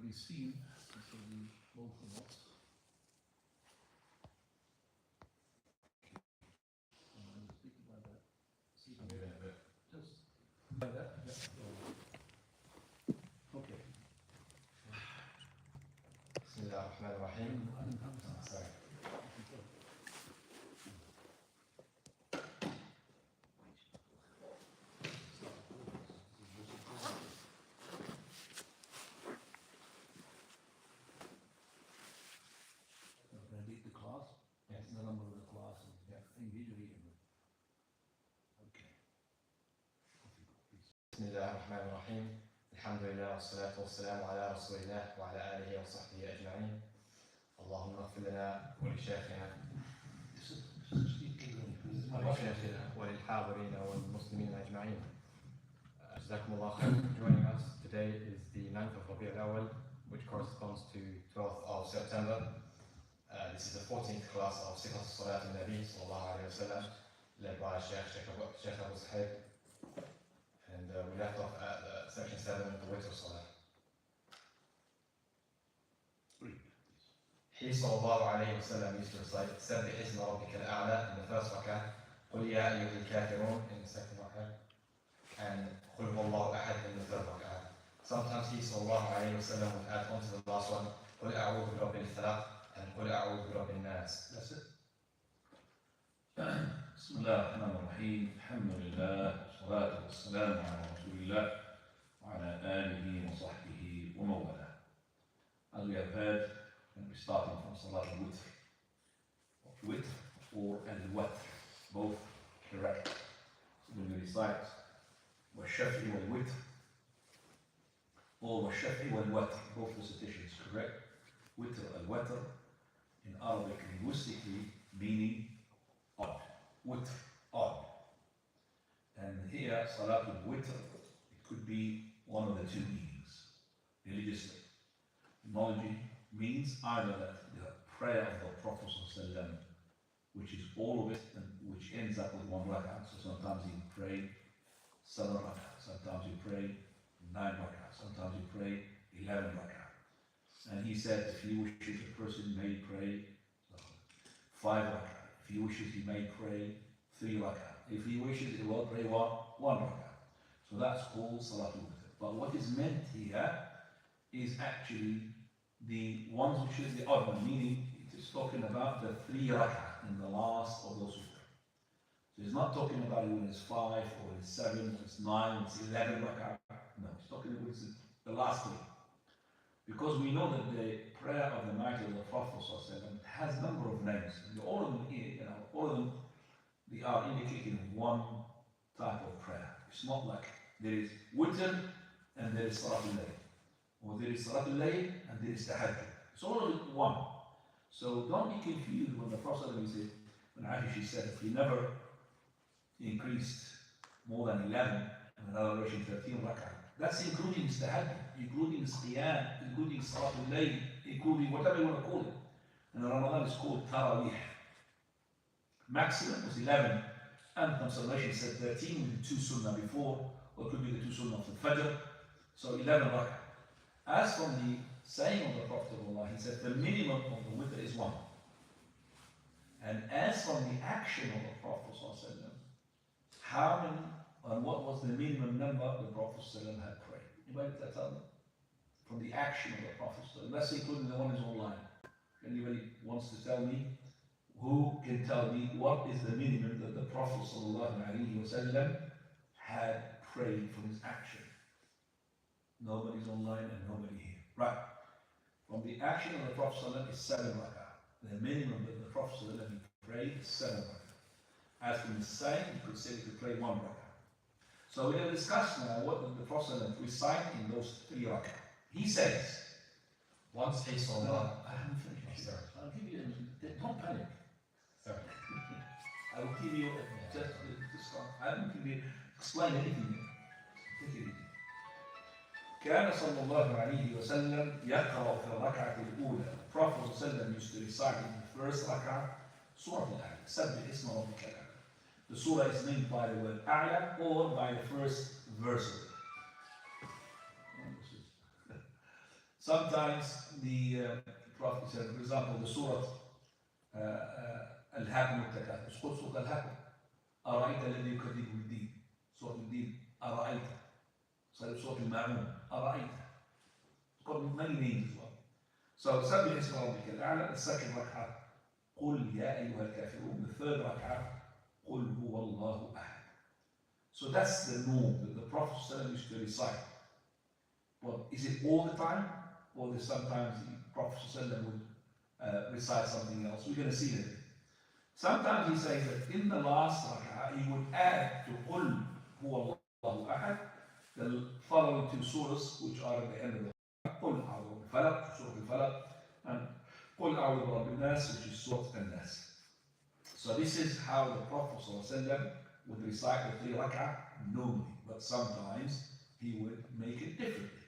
already seen, so we both of us. I'm speaking about that. See, just by that. Okay. Bismillah ar-Rahman ar-Rahim. Sorry. Bismillah ar-Rahman ar-Rahim. Alhamdulillah, wassalatu wassalamu ala rasulillah wa ala alihi wa sahbihi ajma'in. Allahumma ighfir lana wa li shaykhina wa lil hadirin wa lil muslimin ajma'in. Jazakumullah khair for joining us. Today is the 9th of Rabi' al-Awwal, which corresponds to 12th of September. This is the 14th class of Sifat Salat An-Nabi sallallahu alayhi wa sallam, led by Sheikh Suhayb. And we left off at section 7 of the Witr Salah. He sallallahu alayhi wa sallam used to recite Sabbih isma rabbika al-a'la in the first rak'ah, Qul ya ayyuhal kafirun in the second rak'ah, and Qul huwallahu ahad in the third rak'ah. Sometimes he sallallahu alayhi wa sallam would add on to the last one, Qul a'udhu bi rabbil falaq and Qul a'udhu bi rabbin nas. That's it. Bismillah ar-Rahman ar-Rahim. Alhamdulillah. والصلاة والسلام على رسول الله وعلى آله وصحبه ومن والاه. As we have heard, we'll be starting from Salat al-Witr. Witr or al-Watr, both correct. So when we recite wa-shafi wal-Witr or wa-shafi wal-Watr, both recitations correct. Witr al-Watr in Arabic linguistically meaning odd. Witr, odd. And here, Salat al-Witr, it could be one of the two meanings, religiously. Etymology means either that the prayer of the Prophet ﷺ, which is all of it, and which ends up with one rak'ah. So sometimes you pray 7 rak'ah, sometimes you pray 9 rak'ah, sometimes you pray 11 rak'ah. And he said, if he wishes, a person may pray 5 rak'ah. If he wishes, he may pray 3 rak'ah. If he wishes, he will pray one rak'ah. So that's called Salat al-Witr. But what is meant here is actually the ones which is the odd one, meaning it is talking about the 3 rak'ah in the last of those witr. So he's not talking about it when it's 5 or it's 7 or it's 9 or it's 11 rak'ah. No, he's talking about the last 3. Because we know that the prayer of the night of the Prophet has a number of names. And all of them, all of them, they are indicating one type of prayer. It's not like there is witr and there is salat al-layl, or there is salat al-layl and there is tahajjud. It's all of it one. So don't be confused when the Prophet said, when Aisha said, if he never increased more than 11, and another version 13 rak'ah, that's including his tahajjud, including his qiyam, including salat al-layl, including whatever you want to call it. And Ramadan is called tarawih. Maximum was 11, and consolation said 13 with the 2 sunnah before, or it could be the 2 sunnah of the Fajr, so 11 rak'ah. As from the saying of the Prophet of Allah, he said the minimum of the witr is 1. And as from the action of the Prophet how many, and what was the minimum number the Prophet had prayed? Anybody tell me? From the action of the Prophet, let's say including the one who's online. Anybody wants to tell me? Who can tell me what is the minimum that the Prophet ﷺ had prayed from his action? Nobody's online and nobody here. Right. From the action of the Prophet ﷺ is 7 rak'ah. The minimum that the Prophet ﷺ prayed is 7 rak'ah. As from his saying, you could say he could pray 1 rak'ah. So we're going to discuss now what did the Prophet ﷺ recite in those 3 rak'ah. He says, once he saw Allah. I haven't finished. I'll give you, don't panic. I will give you just to start. I haven't given you explain anything yet. Take it easy. كان صلى الله عليه وسلم يقرأ في الركعة الأولى. Prophet ﷺ used to recite in the first rak'ah Surah Al-A'la. سبح اسم ربك الأعلى. The surah is named by the word A'la or by the first verse of it. Sometimes the Prophet said, for example, the Surah Al-Hakum al-Takathur, Surah Al-Hakum, أرأيت الذي يكذب بالدين, Surah Al-Din, أرأيت, Surah Al-Ma'un, أرأيت. It's got many names as well. So, سبح اسم ربك الأعلى, the second rak'ah, قل يا أيها الكافرون, the third rak'ah, قل هو الله أحد. So that's the norm that the Prophet used to recite. But is it all the time? Or there's sometimes the Prophet would recite something else? We're going to see that. Sometimes he says that in the last rak'ah he would add to قل هو الله أحد the following two surahs which are at the end of the قل أعوذ بالفلق, Surah Al-Falaq, and قل أعوذ برب الناس, which is Surah An-Nas. So this is how the Prophet ﷺ would recite the 3 rak'ah normally, but sometimes he would make it differently.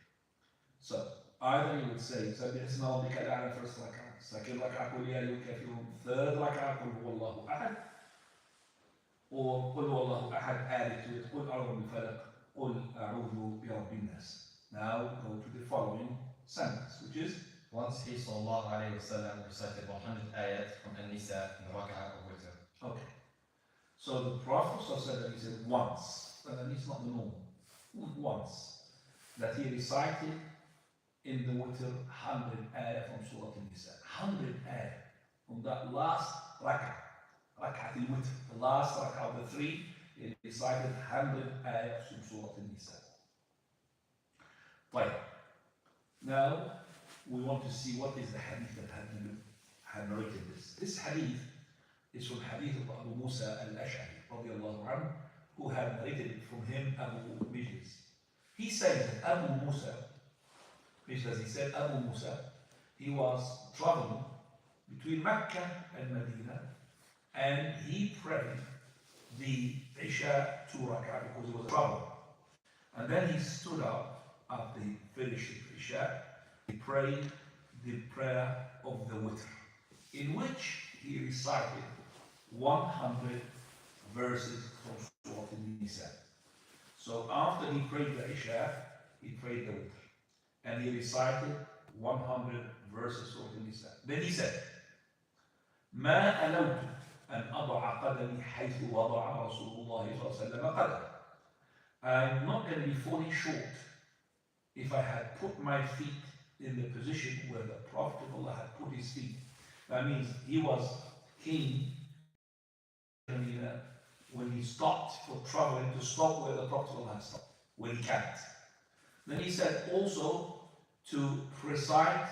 So either he would say سبح اسم ربك الأعلى first rak'ah, second rak'ah قل يا أيها الكافرون, third rak'ah قل هو الله أحد, or قل هو الله أحد added to it قل أعوذ بالفلق, قل أعوذ برب الناس. Now go to the following sentence, which is once he sallallahu alayhi wa sallam recited 100 ayat from An-Nisa in the rak'ah of witr. okay. So the Prophet he said once, and it's not the norm. Once that he recited in the witr 100 ayat from Surah An-Nisa. 100 ayat from that last rak'ah, rak'ah al-witr, the last rak'ah of the 3. He recited 100 ayat from Surah An-Nisa. Right. Now we want to see what is the hadith that had narrated this. This hadith is from hadith of Abu Musa al-Ash'ari radiallahu anhu, who had narrated it from him, Abu Mijlis. He said that Abu Musa, Mijlis, he said Abu Musa, he was traveling between Mecca and Medina, and he prayed the Isha 2 rak'ah because he was traveling. And then he stood up after he finished the Isha. He prayed the prayer of the witr, in which he recited 100 verses from Surah An-Nisa. So after he prayed the Isha, he prayed the witr, and he recited 100 verses from An-Nisa. Then he said, ما ألوت أن أضع قدمي حيث وضع رسول الله صلى الله عليه وسلم قدمه. I'm not going to be falling short if I had put my feet in the position where the Prophet of Allah had put his feet. That means he was king when he stopped for traveling, to stop where the Prophet of Allah had stopped, when he camped. Then he said also to recite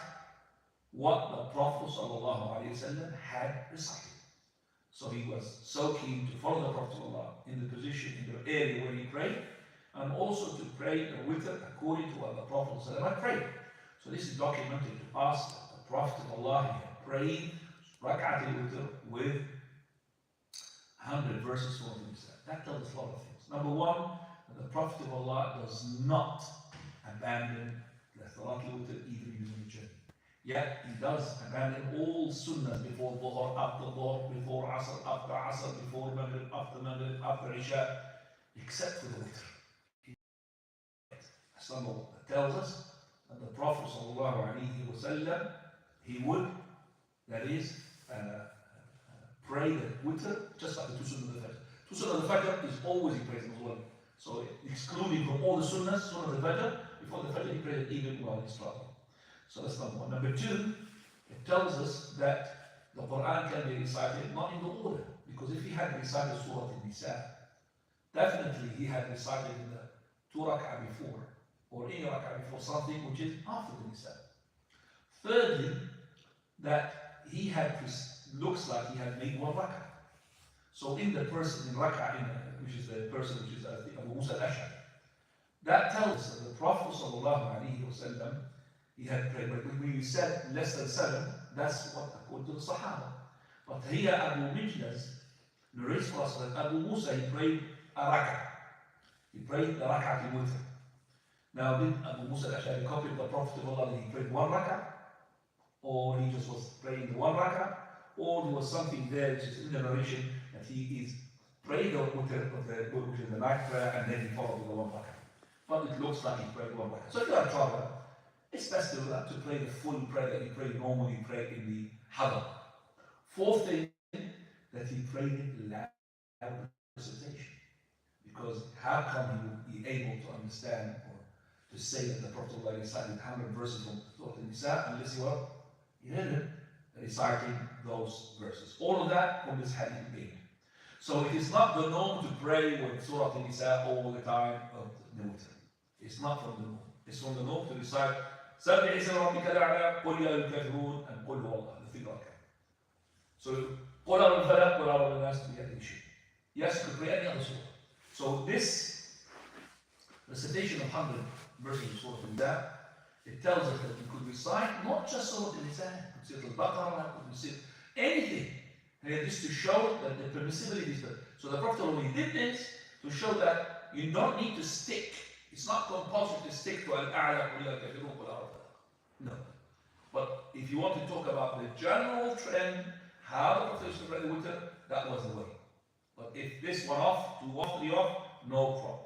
what the Prophet ﷺ had recited. So he was so keen to follow the Prophet of Allah in the position, in the area where he prayed, and also to pray the witr according to what the Prophet ﷺ had prayed. So this is documented to us that the Prophet of Allah had prayed rak'at al-witr with 100 verses from the Nisa. That tells us a lot of things. Number one, that the Prophet of Allah does not abandon the salat al-witr even using the journey. Yet he does abandon all sunnahs before dhuhr, after dhuhr, before asr, after asr, before maghrib, after isha, except for the witr. Some that tells us that the Prophet ﷺ, he would, that is, pray the witr just like the 2 sunnah of the Fajr. 2 sunnah of the Fajr is always he prays them as well. So excluding from all the sunnahs, sunnah of the Fajr, before the Fajr he prayed it even while he's traveling. So that's number one. Number two, it tells us that the Quran can be recited not in the order, because if he had recited Surah An-Nisa, definitely he had recited in the 2 rak'ah before, or any rak'ah before something which is after the Nisa. Thirdly, that he had, looks like he had made 1 rak'ah. So in the person in rak'ah, which is the person which is Abu Musa al-Ash'ari, that tells us that the Prophet ﷺ, he had prayed, but when we said less than 7, that's what according to the Sahaba. But here Abu Mijlas narrates for us that Abu Musa, he prayed a rak'ah. He prayed the rak'ah al-witr. Now did Abu Musa al-Ash'ari copy the Prophet of Allah that he prayed 1 rak'ah? Or he just was praying the 1 rak'ah? Or there was something there which is in the narration that he is praying the witr, which is the night prayer, and then he followed with the 1 rak'ah. But it looks like he prayed 1 rak'ah. So if you are a traveler, it's best to pray the full prayer that you pray normally pray in the hadar. Fourth thing, that he prayed it loud recitation. Because how come he would be able to understand or to say that the Prophet recited 100 verses from Surah An-Nisa unless he heard him reciting those verses. All of that from this hadith gained. So it is not the norm to pray with Surah An-Nisa all the time of the witr. It's not from the norm. It's from the norm to recite سبح اسم ربك الأعلى قل يا أيها الكافرون and قل هو الله, the 3 rak'ah. So قل أعوذ بالفلق قل أعوذ بالناس بهذه الشيء. Yes, you could pray any other surah. So this recitation of 100 verses of Surah An-Nisa, it tells us that you could recite not just Surah An-Nisa, you could recite Al-Baqarah, you could recite anything. And it is to show that the permissibility is there. So the Prophet only did this to show that you don't need to stick. It's not compulsory to stick to Al-A'la, no. But if you want to talk about the general trend, how the Prophet used to pray the witr, that was the way. But if this one off, two off, three off, no problem.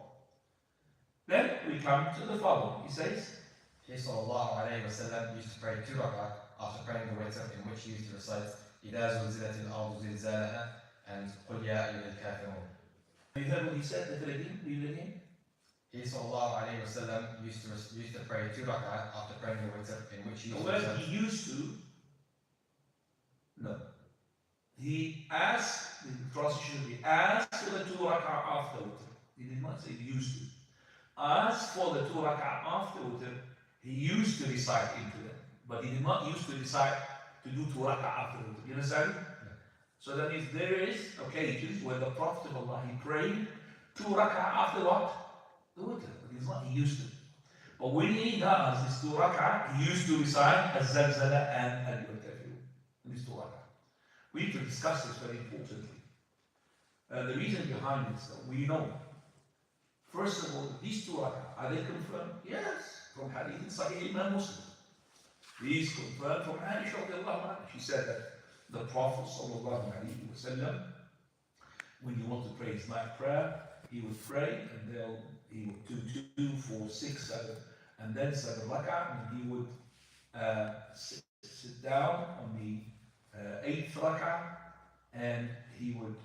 Then we come to the following. He says, He sallallahu alayhi wa sallam used to pray 2 rak'ah after praying the witr, in which he used to recite إِذَا زُلْزِلَتِ الْأَرْضُ زِلْزَالَهَا and قُلْ يَا أَيُّهَا الْكَافِرُونَ. you heard what he said? Read it again. He sallallahu alayhi wa sallam used to pray 2 rak'ah after praying the witr, in which he used to recite. He used to. No. He asked, the transition should be asked for the 2 rak'ah after witr. He did not say he used to. As for the 2 rak'ah after witr, he used to recite into them. But he did not used to recite to do 2 rak'ah after witr. You understand? Yeah. So that means there is occasions where the Prophet of Allah, he prayed 2 rak'ah after what? The witr. But he's not, he used to. But when he does this 2 rak'ah, he used to recite Az-Zalzala and Al-Kafirun. These 2 rak'ah. We need to discuss this very importantly. The reason behind this, though, we know. First of all, these 2 rak'ah, are they confirmed? Yes, from Hadith in Sahih Imam Muslim. These confirmed from Aisha radiallahu anha. She said that the Prophet sallallahu alayhi wa sallam, when he wanted to pray his night prayer, he would pray and he would do 2, 4, 6, 7, and then 7 rak'ah, and he would sit down on the 8th rak'ah, and he would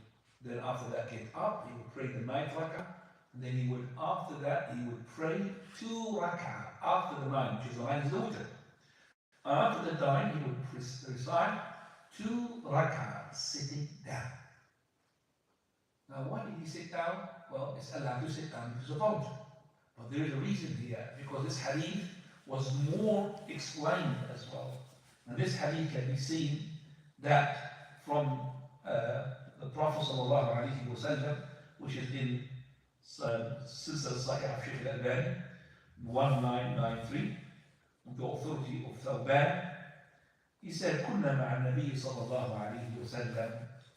then after that get up, he would pray the 9th rak'ah, and then he would, after that, he would pray 2 rak'ah after the 9, which is the 9 is the witr. After the 9, he would recite 2 rak'ah sitting down. Now, why did he sit down? Well, it's allowed to sit down because of ultra. But there is a reason here, because this hadith was more explained as well. And this hadith can be seen that from the Prophet sallallahu alaihi wasallam, which is in Sifat Salat An-Nabi of Sheikh Al-Albani, 1993, with the authority of Thawban. He said, كنا مع النبي صلى الله عليه وسلم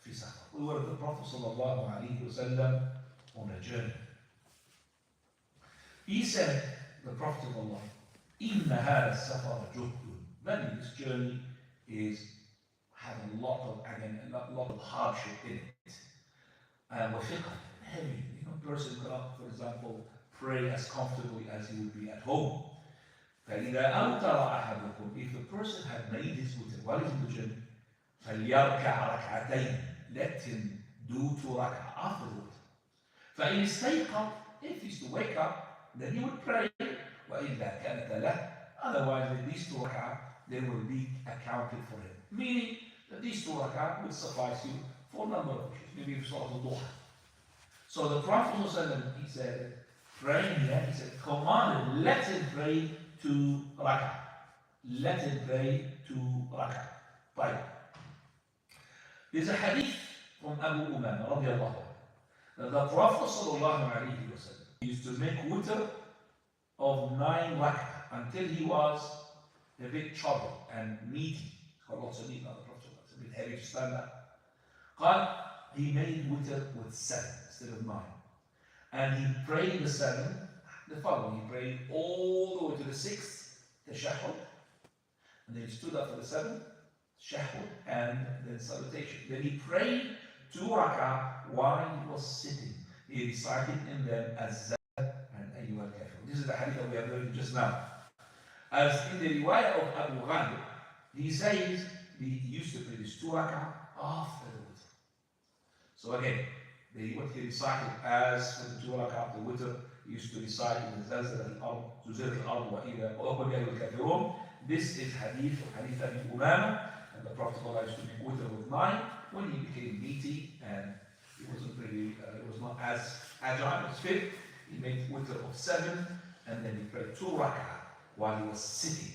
في سفر. We were with the Prophet صلى الله عليه وسلم on a journey. He said, the Prophet of Allah, إن هذا السفر جهد. Then this journey has a lot of hardship in it. And وثقة, heavy. A person cannot, for example, pray as comfortably as he would be at home. فإذا أوتر أحدكم, if the person had made his witr while he's in the journey, فليركع ركعتين, let him do 2 rak'ah after the witr. فإن استيقظ, if he's to wake up, then he would pray. وإلا كانت له, otherwise these 2 rak'ah, they will be accounted for him. Meaning that these 2 rak'ah will suffice you for a number of issues, maybe for Salat Al-Duha. So the Prophet he said, praying here, he said, commanded, let him pray 2 rak'ah. Let him pray 2 rak'ah. Right. There's a hadith from Abu Umama radiallahu anhu, that the Prophet sallallahu alayhi wa sallam used to make witr of 9 rak'ah until he was a bit troubled and meaty. Got lots of meat on the Prophet, it's a bit heavy to stand up. He made witr with 7 instead of 9. And he prayed the 7, the following. He prayed all the way to the 6th, the tashahhud, and then he stood up for the 7th, tashahhud, and then salutation. Then he prayed 2 rak'ah while he was sitting. He recited in them as and Ayyuha al-Kafirun. This is the hadith that we are learning just now. As in the riwayah of Abu Ghalib, he says he used to pray this 2 rak'ah after the witr. So again, what he recited as for the 2 rak'ah after the witr, he used to recite in the Zalzal al-Ard, Zuzir al-Ard wa ila wa al-Kafirun. This is hadith of Hadith Abi Umama, and the Prophet used to make witr with 9 when he became meaty and he wasn't really, it was not as agile as fit. He made witr of 7 and then he prayed 2 rak'ah while he was sitting.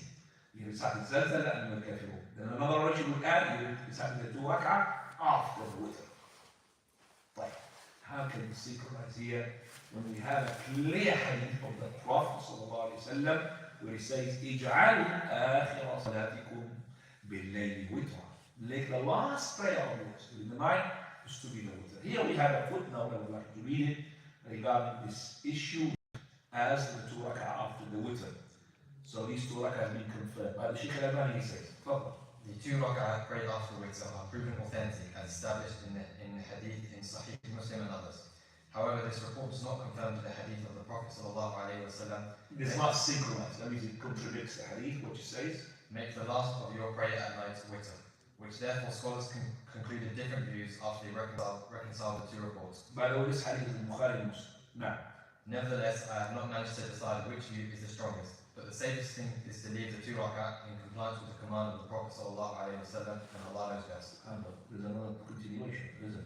He recited Zalzal and al-Kafirun. Then another ritual would add, he recited the 2 rak'ah after the witr. Right. How can we synchronize here when we have a clear hadith of the Prophet ﷺ where he says, اجعلوا آخر صلاتكم بالليل وترا. Like the last prayer of yours in the night is to be the witr. Here we have a footnote I would like to read it regarding this issue as the 2 rak'ah after the witr. So these 2 rak'ah have been confirmed by the Sheikh Al-Albani. He says, the 2 rak'ah prayed after witr are proven authentic as established in the hadith in Sahih Muslim and others. However, this report does not confirm the hadith of the Prophet ﷺ. It is not synchronized. That means it contradicts the hadith, what it says. Make the last of your prayer at night witr, which therefore scholars concluded different views after they reconciled the 2 reports. By the way, this hadith is in Bukhari and Muslim. Now, nevertheless, I have not managed to decide which view is the strongest, but the safest thing is to leave the 2 rak'ah in compliance with the command of the Prophet ﷺ, and Allah knows best. There's another continuation, isn't it?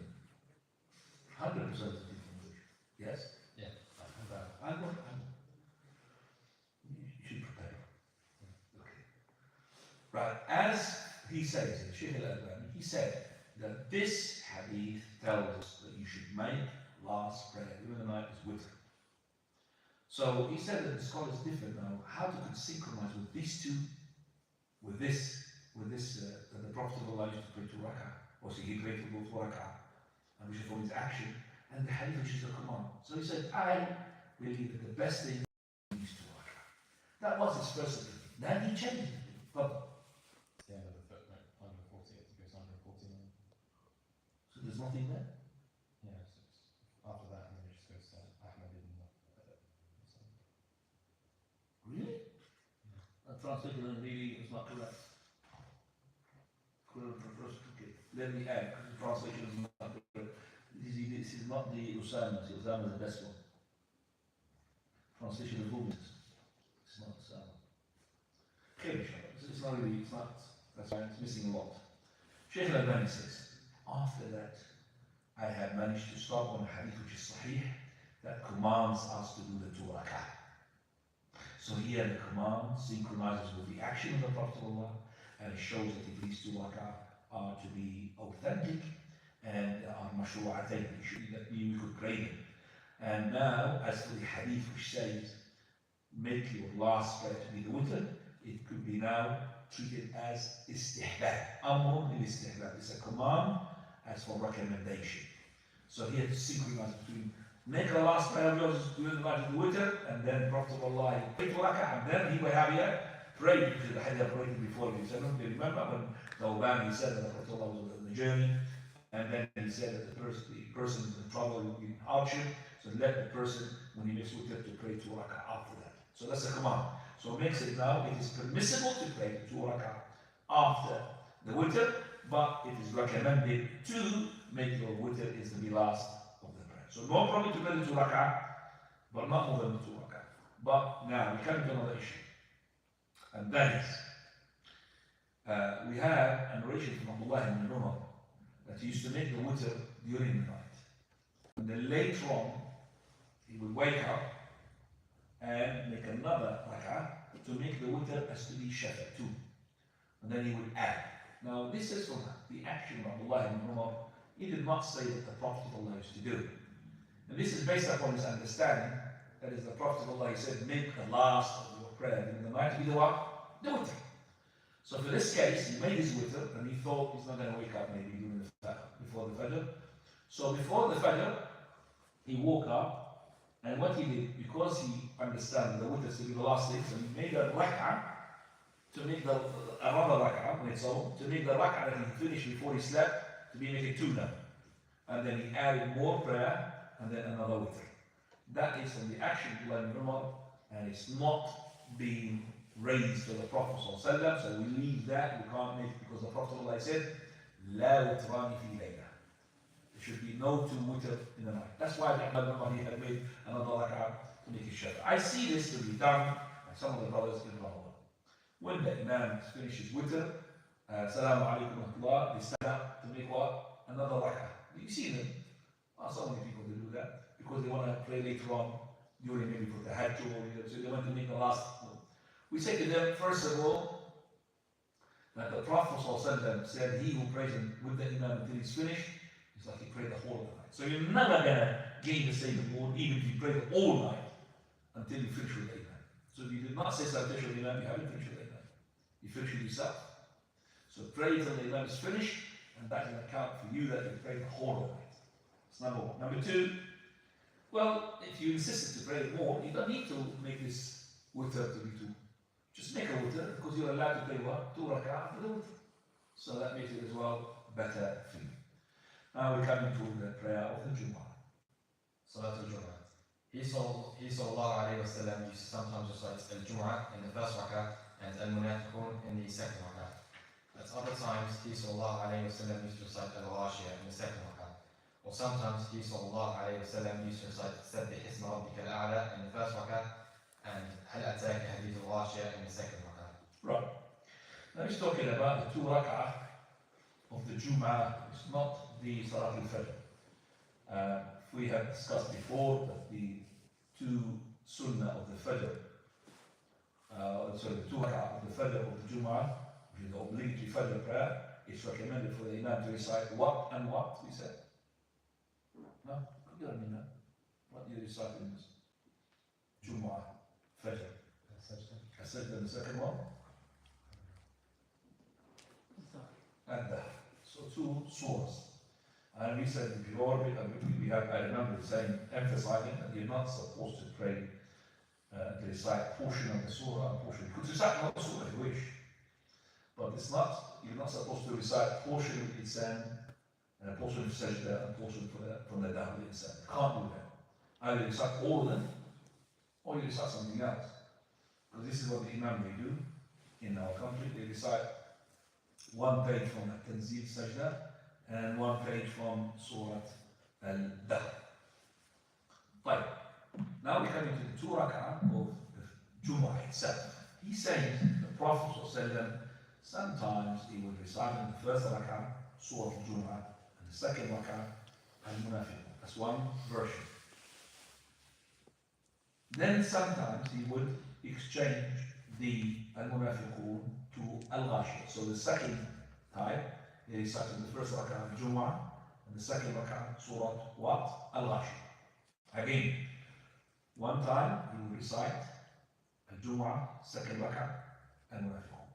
100% continuation. Yes? Yeah. You should prepare. Okay. Right, as he says in Sheikh Al-Albani, he said that this hadith tells us that you should make last prayer during the night is witr. So he said that the scholars differ now how to synchronize with these 2, with this that the Prophet allowed you to pray 2 rak'ah, or so he prayed to both 2 rak'ah, and which is for his action, and the hadith which is the command. So he said, I believe that the best thing is 2 rak'ah. That was his first opinion. Then he changed it. But the end of the footnote, 148 to goes 149. so there's nothing there? Yeah, so after that, and then it just goes to Ahmad ibn Really? Yeah. That translation really is not correct. Okay. Let me add, because the translation is not correct. This is not the Usama, the Usama is the best one. Translation of whom is it's not Usama. It's not really, it's not, that's why it's missing a lot. Sheikh Al-Albani says, after that, I have managed to start on a hadith which is sahih, that commands us to do the 2 rak'ah. So here the command synchronizes with the action of the Prophet and it shows that if these 2 rak'ah are to be authentic and are mashru'atayn, that we could pray them. And now, as for the hadith which says, make your last prayer to be the witr, it could be now treated as istihbab. Amrun lil istihbab. It's a command as for recommendation. So here to synchronize between make the last prayer of yours during the night of the witr, and then Prophet Allah prayed 2 rak'ah, and then he will have here prayed, because the hadith prayed before he said, do you remember when the Albani said that the Prophet Allah was on the journey, and then he said that the person in trouble would be in hardship, so let the person, when he makes witr, to pray 2 rak'ah after that. So that's a command. So it makes it now, it is permissible to pray 2 rak'ah after the witr, but it is recommended to make your witr is the last of the prayer. So no problem to pray the 2 rak'ah, but not more than the 2 rak'ah. But now we come to another issue, and that is, we have a narration from Allah ibn Umar that he used to make the witr during the night. And then later on, he would wake up and make another rak'ah to make the witr as to be shafa too. And then he would add. Now this is from the action of Allah ibn Umar. He did not say that the Prophet of Allah used to do it. And this is based upon his understanding. That is, the Prophet of Allah, he said, make the last of your prayer in the night to be the what? The witr. So for this case, he made his witr and he thought he's not going to wake up maybe during the fajr, before the fajr. So before the fajr, he woke up, and what he did, because he understands the witr to be the last thing, so he made a rak'ah to make another rak'ah on its own, to make the rak'ah that he finished before he slept, to be making 2 now. And then he added more prayer, and then another witr. That is from the action of Ibn Umar, and it's not being raised to the Prophet ﷺ, so we leave that, we can't make, because the Prophet ﷺ said, لا وتران في ليلة. There should be no two witr in the night. That's why nobody had made another rak'ah to make it shafa. I see this to be done by some of the brothers in Ramadan. When the Imam finishes witr, Assalamu alaikum wa rahmatullah, they stand up to make what? Another rak'ah. You see them. So many people do that because they want to pray later on during maybe for the Hajj or so they want to make the last one. We say to them, first of all, that the Prophet ﷺ said, he who prays with the Imam until he's finished, it's like he prayed the whole of the night. So you're never going to gain the same reward even if you pray the whole night until you finish with the Imam. So if you did not say salutation with the Imam, you haven't finished with the Imam. You finish with yourself. So pray till the Imam is finished, and that will account for you that you prayed the whole of the night. That's number one. Number two, well, if you insisted to pray more, you don't need to make this witr to be two. Just make a witr because you're allowed to pray what? 2 rak'ah for the witr. So that makes it as well better for you. Now we're coming to the prayer of the Jumu'ah. Salat al-Jumu'ah. He sallallahu alayhi wa sallam used to sometimes recite al-Jumu'ah in the first rak'ah and al-Munafiqun in the second rak'ah. At other times, he sallallahu alayhi wa sallam used to recite al-Ghashiyah in the second rak'ah. Or sometimes he sallallahu alayhi wa sallam used to recite Sabbih isma rabbika al-a'la in the first rak'ah and Hal ataka hadith al-Ghashiyah in the second rak'ah. Right. Now he's talking about the 2 rak'ah of the Jumu'ah. It's not the Salat al-Fajr. We have discussed before that the 2 sunnah of the Fajr, the 2 rak'ah of the Fajr of the Jumu'ah, which is the obligatory Fajr prayer, it's recommended for the Imam to recite what and what, we said. No? You don't mean that. What you recite in this Jumu'ah, Fajr. As-Sajda, the second one. And so 2 surahs. And we said before, I remember saying, emphasizing that you're not supposed to pray, to recite a portion of the surah, a portion. You could recite another surah if you wish. But it's not, you're not supposed to recite a portion of Insan, and a portion of Sajda, and a portion from the Dahl Insan. You can't do that. Either you recite all of them, or you recite something else. Because this is what the Imam they do in our country. They recite 1 page from the Tanzil Sajda, and 1 page from Surah Al-Dahl. Right. Now we come into the 2 rak'ah of the Jumu'ah itself. He's saying the Prophet ﷺ, sometimes he would recite in the first rak'ah Surah Al-Jumu'ah, and the second rak'ah Al-Munafiqun. That's one version. Then sometimes he would exchange the Al-Munafiqun to Al-Ghashiyah. So the second type, he recited in the first rak'ah Al-Jumu'ah, and the second rak'ah Surah what? Al-Ghashiyah. Again, one time he would recite Al-Jumu'ah, second rak'ah Al-Munafiqun.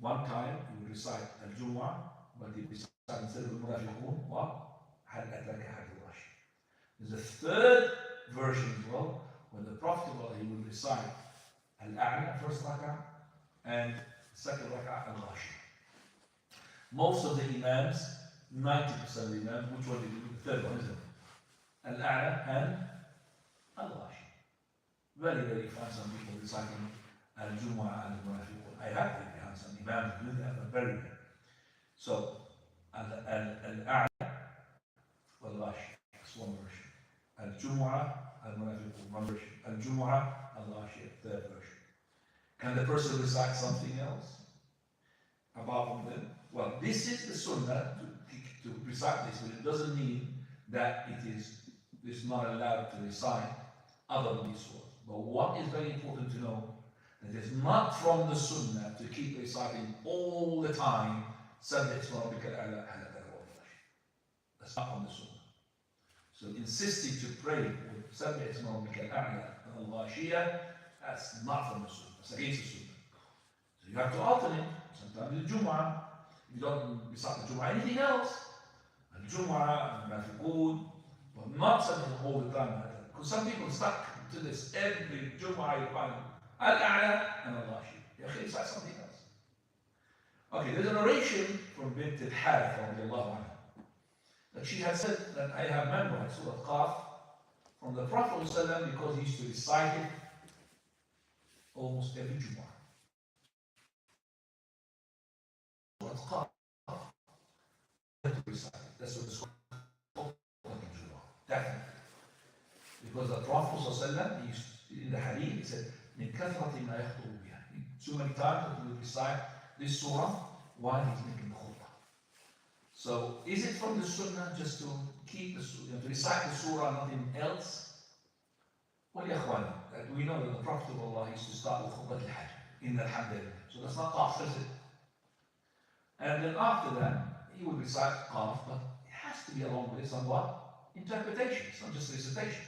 One time he would recite Al-Jumu'ah, but he would recite instead of Al-Munafiqun what? Hal ataka hadith al-Ghashiyah. There's a third version as well, when the Prophet he would recite Al-A'la, first rak'ah, and second rak'ah Al-Ghashiyah. Most of the Imams, 90% of the Imams, which one did you do? The third one, isn't it? Al-A'la and Al-Ghashiyah. Very, very fine, some people reciting Al-Jumu'ah and Al-Munafiqun. I have been behind some Imams who do that, but very rare. So, Al-A'la, Al-Ghashiyah, that's one version. Al-Jumu'ah, Al-Munafiqun, one version. Al-Jumu'ah, Al-Ghashiyah, third version. Can the person recite something else apart from them? Well, this is the sunnah to recite this, but it doesn't mean that it's not allowed to recite other than these surahs. But what is very important to know, that it's not from the sunnah to keep reciting all the time, Sabbih isma rabbika al-a'la. That's not from the sunnah. So insisting to pray with Sabbih isma rabbika al-a'la and al-Ghashiyah, that's not from the sunnah. That's against the sunnah. So you have to alternate. Sometimes the Jumu'ah, you don't recite the Jumu'ah, anything else. Al-Jumu'ah, Al-Munafiqun, but not something all the time. Because some people stuck to this. Every Jumu'ah you find Al-A'la and Al-Ghashiyah. You actually recite something else. Okay, there's a narration from Bint al-Harith radiallahu anha, that she had said that I have memorized Surah Qaf from the Prophet ﷺ because he used to recite it almost every Jumu'ah. Qaf, that's what it's called. Definitely. Because the Prophet ﷺ, in the hadith, he said, من كثرة ما يخطب بها. So many times that he would recite this surah while he's making the khutbah. So, is it from the sunnah just to keep the surah, to recite the surah, nothing else? Well, ya akhwan, we know that the Prophet of Allah used to start with khutbah al-hajj, in Alhamdulillah. So that's not qaf, is it? And then after that, he would recite qaf, but it has to be along with some what? Interpretation, it's not just recitation.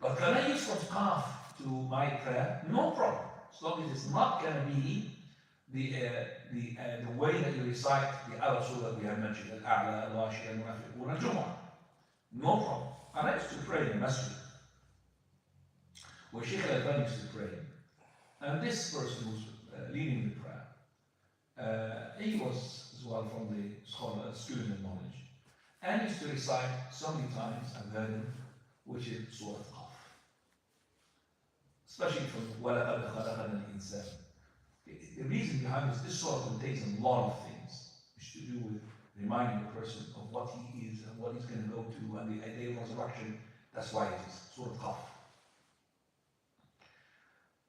But can I use such qaf to my prayer? No problem. As long as it's not going to be the way that you recite the other surah that we have mentioned, Al-A'la, Al-Ghashiyah, Al-Munafiqun, Al-Jumu'ah. No problem. And I used to pray in the masjid, where Sheikh Al-Albani used to pray. And this person who's leading the prayer, he was as well from the student of knowledge. And he used to recite so many times, I've heard him, which is Surah Qaf. Especially from وَلَقَدْ خَلَقَنَا الْإِنسَانَ. The reason behind this surah contains a lot of things, which to do with reminding the person of what he is and what he's going to go to and the day of resurrection. That's why it is Surah Qaf.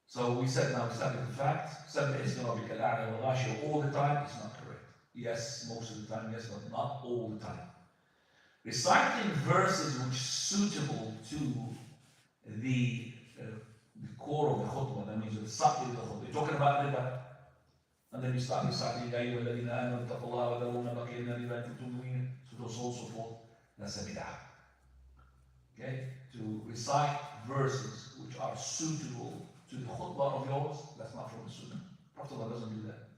So we said now, we started with the fact, سَبِّحِ اسْمَ رَبِّكَ الْأَعْلَى وَالْغَاشِيَ all the time is not correct. Yes, most of the time, yes, but not all the time. Reciting verses which are suitable to the core of the khutbah, that means the subject of the khutbah. You're talking about riba, and then you start reciting يَا أَيُّهَا الَّذِينَ آمَنُوا اتَّقُوا اللَّهَ وَذَرُوا مَا بَقِيَ مِنَ الرِّبَا إِن كُنتُم مُؤْمِنِينَ, so on and so forth. That's a bid'ah. Okay? To recite verses which are suitable to the khutbah of yours, that's not from the sunnah. Prophet doesn't do that.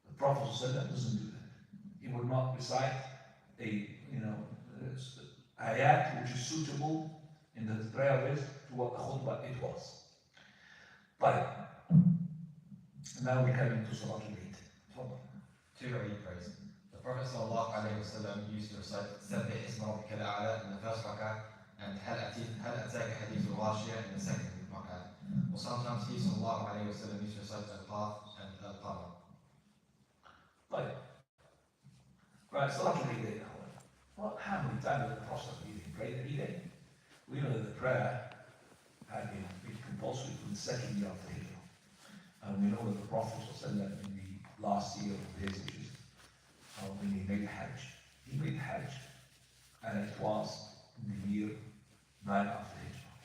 The Prophet doesn't do that. He would not recite a ayat which is suitable in the prayer of his to what the khutbah it was. But now we come into Salat al-Eid. Two Eid prayers. The Prophet ﷺ used to recite سَبِّحِ اسْمَ رَبِّكَ الْأَعْلَى in the first rak'ah and هَلْ أَتَاكَ حَدِيثُ الْغَاشِيَةِ in the second rak'ah. Or sometimes he ﷺ used to recite Al-Qaf and Al-Qamar. Right, Salat al-Eid. Well, how many times did the Prophet pray the Eid? We know that the prayer had been made compulsory from the second year of the Hijrah. And we know that the Prophet in the last year of his, which is when he made Hajj. He made Hajj, and it was in the year 9 after Hijrah.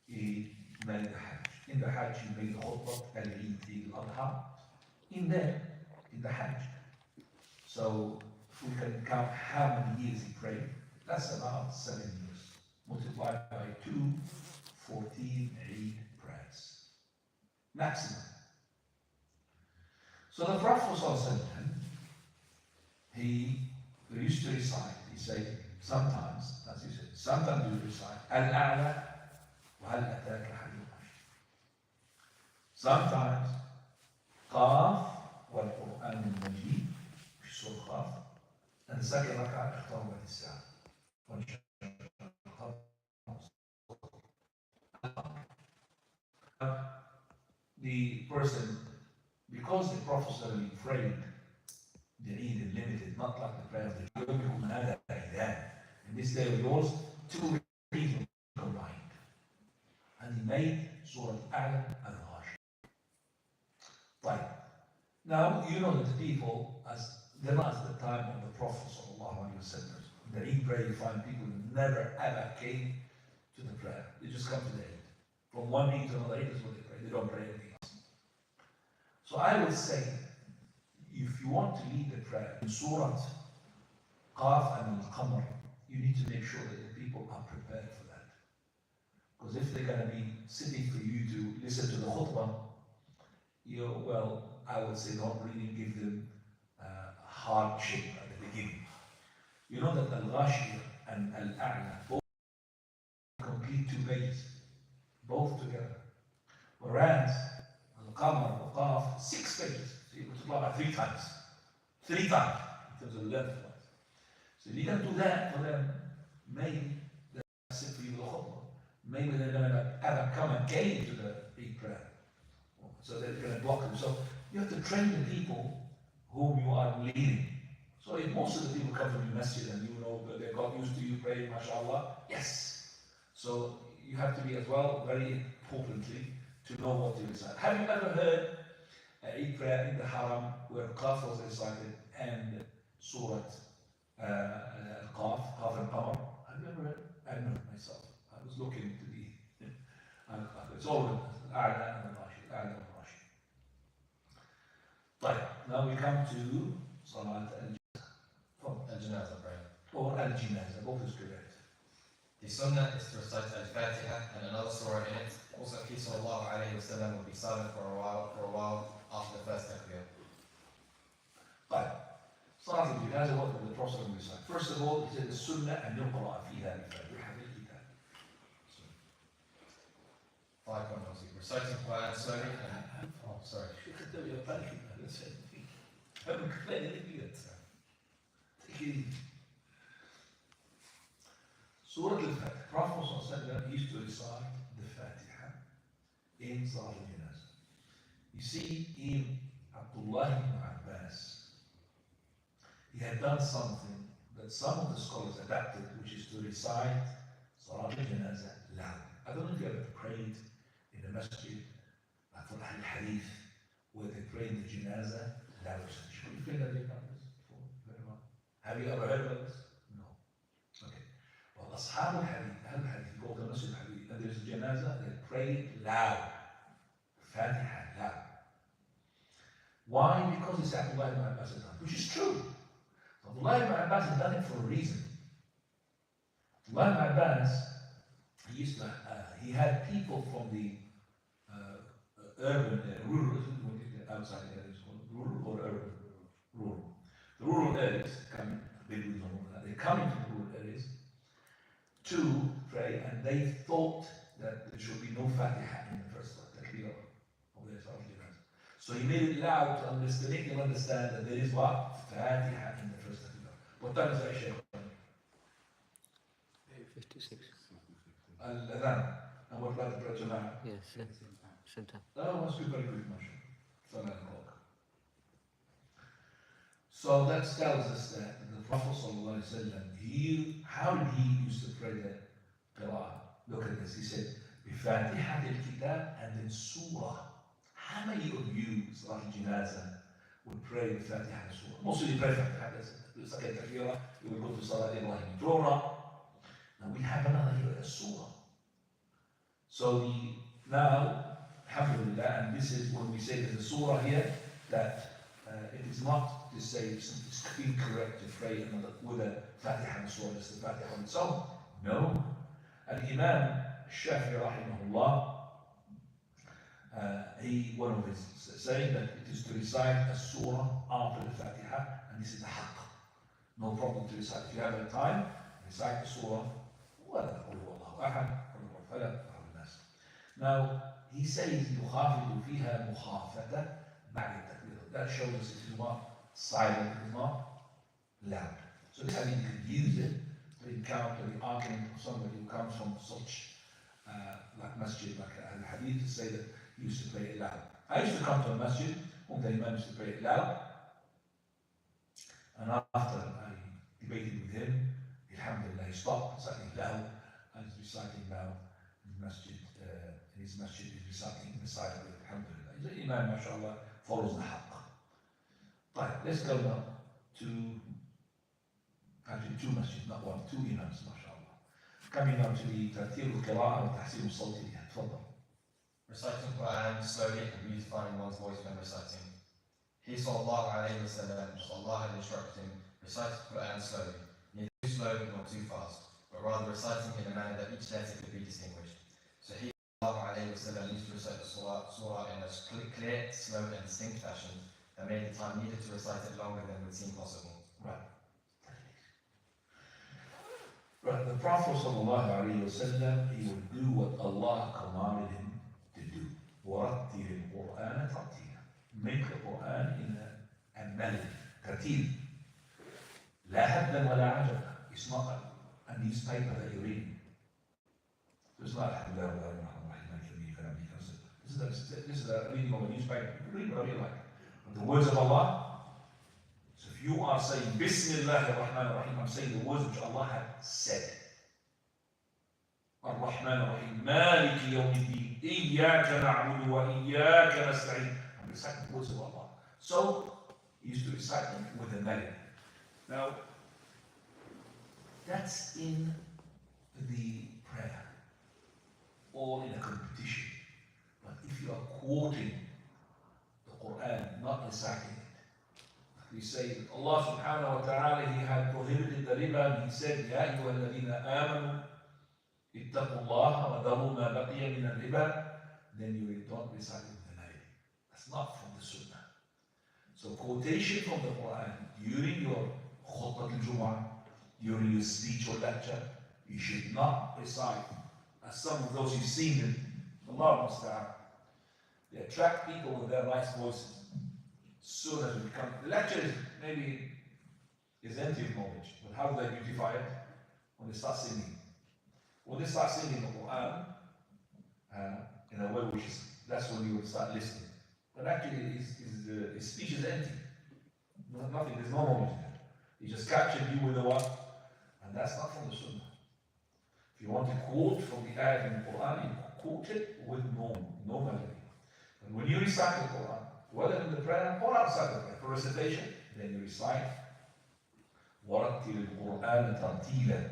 He made the Hajj. In the Hajj, he made the khutbah, Al-Eid, Al-Adha. In the Hajj. So, if we can count how many years he prayed, that's about 7 years. Multiplied by 2, 14 Eid prayers. Maximum. So the Prophet he used to recite, he said, sometimes, as he said, sometimes he would recite, Al-A'la wa hal ataka hadith. Sometimes, Qaf wal Quran al-Majid, Surah Qaf, and the second rak'ah, اختاروا الساعة. The person, because the Prophet prayed the Eid is limited, not like the prayer of the Jumu'ah. In this day of yours, 2 reasons combined. And he made Surah Al-A'la and Al-Ghashiyah. Right. Now, you know that the people, as there was the time of the Prophet the Eid prayer, you find people who never ever came to the prayer. They just come to the Eid. From one Eid to another Eid is what they pray. They don't pray anything else. So I would say, if you want to lead the prayer in Surah Qaf and Al-Qamar, you need to make sure that the people are prepared for that. Because if they're going to be sitting for you to listen to the khutbah, I would say don't really give them hardship at the beginning. You know that Al-Ghashiyah and Al-A'la both complete 2 pages, both together. Whereas Al-Qamar, Al-Qaf, 6 pages. So you multiply by 3 times. 3 times in terms of length. So if you can do that for them, maybe that's it for you, the khutbah. Maybe they're going to ever come again to the Eid prayer. So they're going to block them. So You have to train the people whom you are leading. So if most of the people come from the masjid and you know that they got used to you praying, mashallah, yes. So you have to be as well, very importantly, to know what to recite. Have you ever heard a prayer in the haram where Qaf was recited and Surah Qaf, Qaf and Qamar? Have you ever heard? I don't know myself. I was looking to the it's all A'la and Rashid, A'la and Rashid. Right, now we come to Salat Al-Janaza prayer. or Al-Jinaza, both is correct. The sunnah is to recite Al-Fatiha and another surah in it. Also, He sallallahu alayhi wa sallam will be silent for a while after the first takbir. طيب صلاة الجنازة what did the Prophet recite? First of all, he said the sunnah and يقرأ فيها الفاتحة بالكتاب. 5.1. Reciting Quran slowly and sorry. Surah Al-Fatiha. Prophet used to recite the Fatiha in Salat al-Janazah. You see, in Abdullah ibn Abbas, he had done something that some of the scholars adapted, which is to recite Salat al-Janazah loud. I don't know if you ever prayed in a masjid, like for al-Hadith, where they pray in the Janazah loud. Should we feel that you've done this before? Very well. Have you ever heard of this? No. Okay. Well, Ashab al-Hadith, you go to the Masjid al-Hadith, and there's a Janazah, they pray loud. Fatiha loud. Why? Because it's Abdullah ibn Abbas had done, which is true. So Abdullah ibn Abbas had done it for a reason. Abdullah ibn Abbas, he had people from the urban, rural, outside areas, rural or urban, rural. The rural areas, they come into the rural areas to pray, and they thought that there should be no Fatiha in the first takbir of their Salat al-Janazah. So he made it loud to make them understand that there is what? Fatiha in the first takbir. What time is that, Sheikh? 56. Al-Adhan. And what about the prayer Jama'ah? Yes, center. That must be very good, mashallah. It's 9 o'clock. So that tells us that the Prophet ﷺ, how did he used to pray the Qur'an? Look at this. He said, بِفَاتِحَةِ الْكِتَابِ and then Surah. How many of you, Salat al-Janazah, would pray the Fatiha and Surah? Most of you pray Fatiha. The second takbirah, you will go to Salat Ibrahim. Drawn up. Now we have another here, a Surah. So now, Alhamdulillah, and this is when we say there's a Surah here, that it is not to say it's incorrect to pray with a Fatiha and Surah, just the Fatiha on its own. No. Al-Imam Shafi'i rahimahullah, one of his saying that it is to recite a surah after the Fatiha, and this is the haqq. No problem to recite. If you have a time, recite the surah. Now, he says يخافض فيها مخافة بعد التكبير. That shows us it is not silent, it is not loud. So this, I mean, you could use it to encounter the argument of somebody who comes from such like masjid, like al-hadith, to say that he used to pray it loud. I used to come to a masjid, one day I used to pray it loud, and after I debated with him, Alhamdulillah, he stopped reciting loud, and he's reciting loud in the masjid, in his masjid, he's reciting beside it, Alhamdulillah. He's an imam, mashallah, follows the haqq. Right, let's go now to, actually 2 masjids, not 1, 2 imams, mashallah. Coming now to the ترتيب القراءة والتحسين الصوتي. تفضل. Reciting Quran slowly and beautifying one's voice when reciting. He sallallahu alayhi wa sallam, Allah had instructed him, recite Quran slowly, neither too slow nor too fast, but rather reciting in a manner that each letter could be distinguished. So he sallallahu alayhi wa sallam used to recite the surah in a clear, slow and distinct fashion that made the time needed to recite it longer than would seem possible. Right. Right. The Prophet sallallahu alayhi wa sallam, he would do what Allah commanded him to do. وَرَتِّلِ الْقُرْآنَ تَرْتِيلًا. Make the Quran in a melody. ترتيل. لا هبلا ولا عجبا. It's not a newspaper that you're reading. It's not Alhamdulillah. This is a reading of a newspaper. You read whatever you like. But the words of Allah, so if you are saying Bismillah ar-Rahman ar-Rahim, I'm saying the words which Allah had said. Ar-Rahman ar-Rahim, Maliki yawmiddin, Iyyaka na'budu wa Iyyaka nasta'in. I'm reciting the words of Allah. So, he used to recite them with a melody. Now, that's in the prayer or in a competition. But if you are quoting the Quran, not reciting it, we say Allah subhanahu wa ta'ala, He had prohibited the riba, and He said, Ya ayyuha alladhina amanu ittaqu Allah wa dharu ma baqiya min al-riba, then you don't recite it with the melody. That's not from the Sunnah. So quotation from the Quran during your khutbah al-Jumu'ah, during your speech or lecture, you should not recite as some of those you've seen them. Allah musta'an. They attract people with their nice voices. Soon as we become, the lecture is maybe is empty of knowledge, but how do they beautify it? When they start singing. When they start singing the Quran in a way which is, that's when you will start listening. But actually his speech is empty. Nothing, there's no knowledge there. He just captured you with the one, and that's not from the Sunnah. If you want to quote from the ayat in the Quran, you quote it with no melody. And when you recite the Quran, whether in the prayer or outside the prayer, for recitation, then you recite وَرَتِّلِ الْقُرْآنَ تَرْتِيلًا.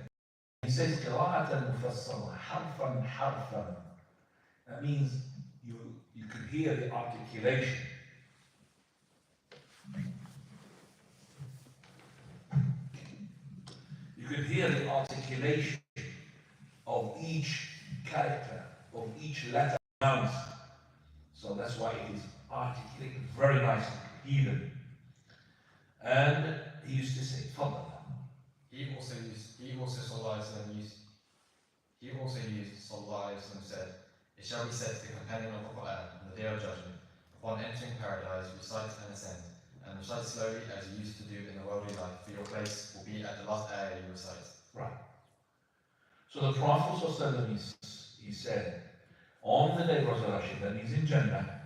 He says قِرَاءَةً مُفَسَّرًا حَرْفًا حَرْفًا. That means you could hear the articulation. You could hear the articulation of each character, of each letter pronounced. So that's why it is articulated very nicely, even. And he used to say, Fadl. He also used Sallallahu Alaihi Wasallam said, it shall be said to the companion of the Quran on the day of judgment, upon entering paradise, recite and ascend, and recite slowly as you used to do in the worldly life, for your place will be at the last ayah you recite. Right. So the Prophet ﷺ, he said, on the day of resurrection, when he's in Jannah,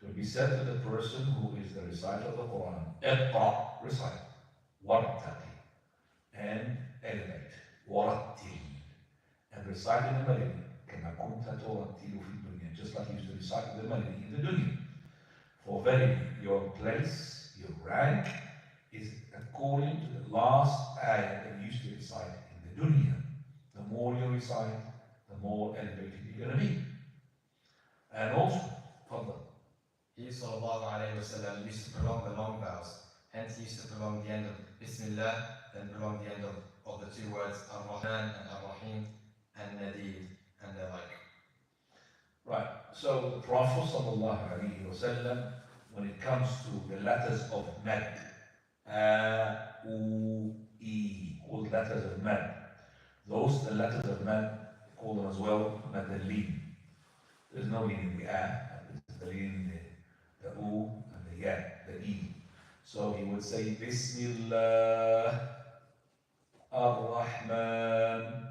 it will be said to the person who is the reciter of the Quran, Iqra, recite, Wartaqi, and elevate, Warattil, and recite in the melody, كما كنت ترتل في الدنيا, just like you used to recite the melody in the dunya. For verily, your place, your rank, is according to the last ayah that you used to recite in the dunya. The more you recite, the more elevated you're going to be. And also, Fadl. He Sallallahu Alaihi Wasallam used to prolong the long vowels, hence he used to prolong the end of Bismillah, then prolong the end of the two words Ar-Rahman and Ar-Rahim and Nadeed and the like. Right, so the Prophet Sallallahu Alaihi Wasallam, when it comes to the letters of Mad, U, E, all the letters of Mad, those, the letters of Mad, call them as well Madalin. There's no lean in the A, there's the lean in the U and the Ya, the E. So he would say Bismillah Ar-Rahman.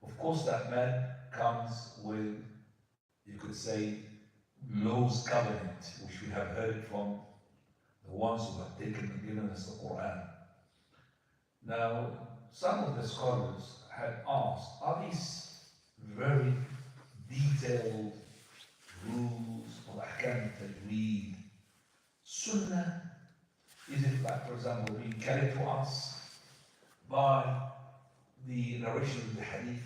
Of course, that Mad comes with, you could say, Law's covenant, which we have heard from the ones who have taken and given us the Quran. Now, some of the scholars had asked, are these very detailed rules of ahkam tajweed sunnah? Is it like, for example, being carried to us by the narration of the hadith?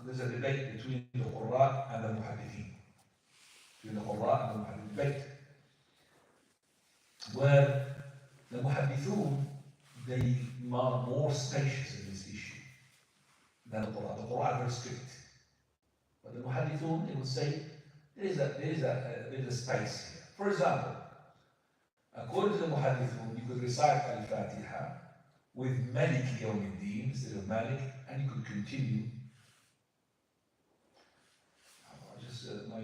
There's a debate between the Qur'an and the Muhaddithin. Between the Qur'an and the Muhaddithin. Debate. Where the Muhaddithun, they are more spacious in this issue than the Qur'an. The Qur'an is very strict. But the Muhaddithun, they would say, there is a space here. For example, according to the Muhaddithun, you could recite Al-Fatiha with Malik Yawmiddin instead of Malik, and you could continue. My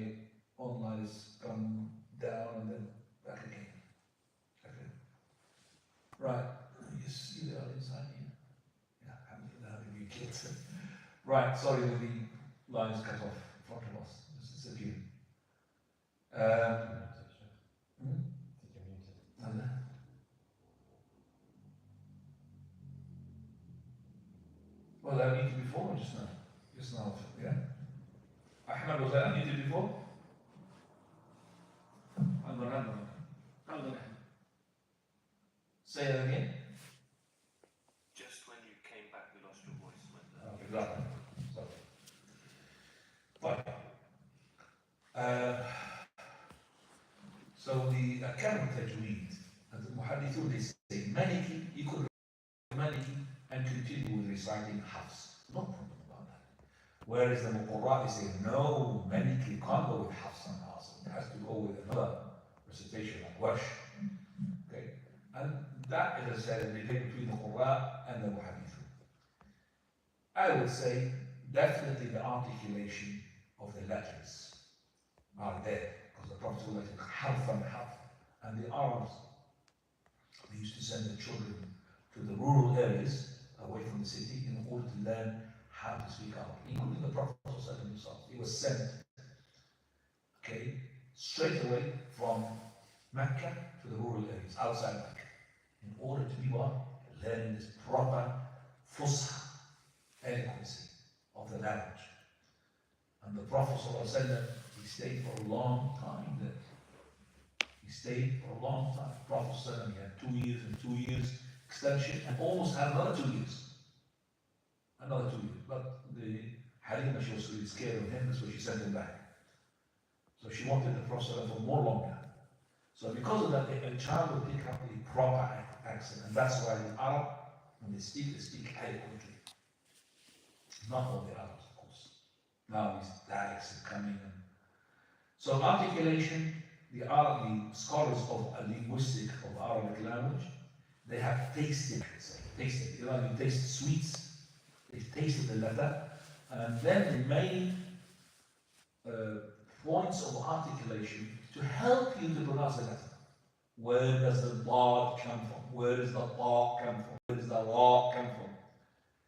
online has gone down and then back again. Okay. Right. You see the other side here? Yeah, Alhamdulillah, having you kids. Right, sorry that the line is cut off in front of us. This is a view. Was that unmuted before or just now? Just now, yeah? Ahmad, was that unmuted before? Say that again. Just when you came back, we lost your voice. Exactly. So the Kalam Tajweed, and the Muhaddithun, they say Maliki, you could read Maliki and continue with reciting Hafs. No problem about that. Whereas the Muqarra, they say, no, Maliki can't go with Hafs and Asim. It has to go with another recitation like Wash. Okay? And that, as I said, is the debate between the Qurra and the Muhaddithun. I would say definitely the articulation of the letters are there, because the Prophet was like harf and harf, and the Arabs, they used to send the children to the rural areas away from the city in order to learn how to speak Arabic, including the Prophet himself. He was sent, okay, straight away from Mecca to the rural areas outside Mecca, in order to be what? Learning this proper Fusha, eloquency of the language. And the Prophet ﷺ, he stayed for a long time there. He stayed for a long time. The Prophet ﷺ, he had 2 years and 2 years extension, and almost had another 2 years. Another 2 years. But the Halima, she was really scared of him, so she sent him back. So she wanted the Prophet ﷺ for more longer. So because of that, a child will pick up a proper accent, and that's why the Arab, when they speak eloquently. Not all the Arabs, of course. Now these dialects are coming. So articulation, the scholars of linguistic of Arabic language, they have tasted, you know, they taste sweets, they've tasted the letter, and then they made points of articulation to help you to pronounce the letter. Where does the Dad come from? Where does the Ta come from? Where does the Ra come from?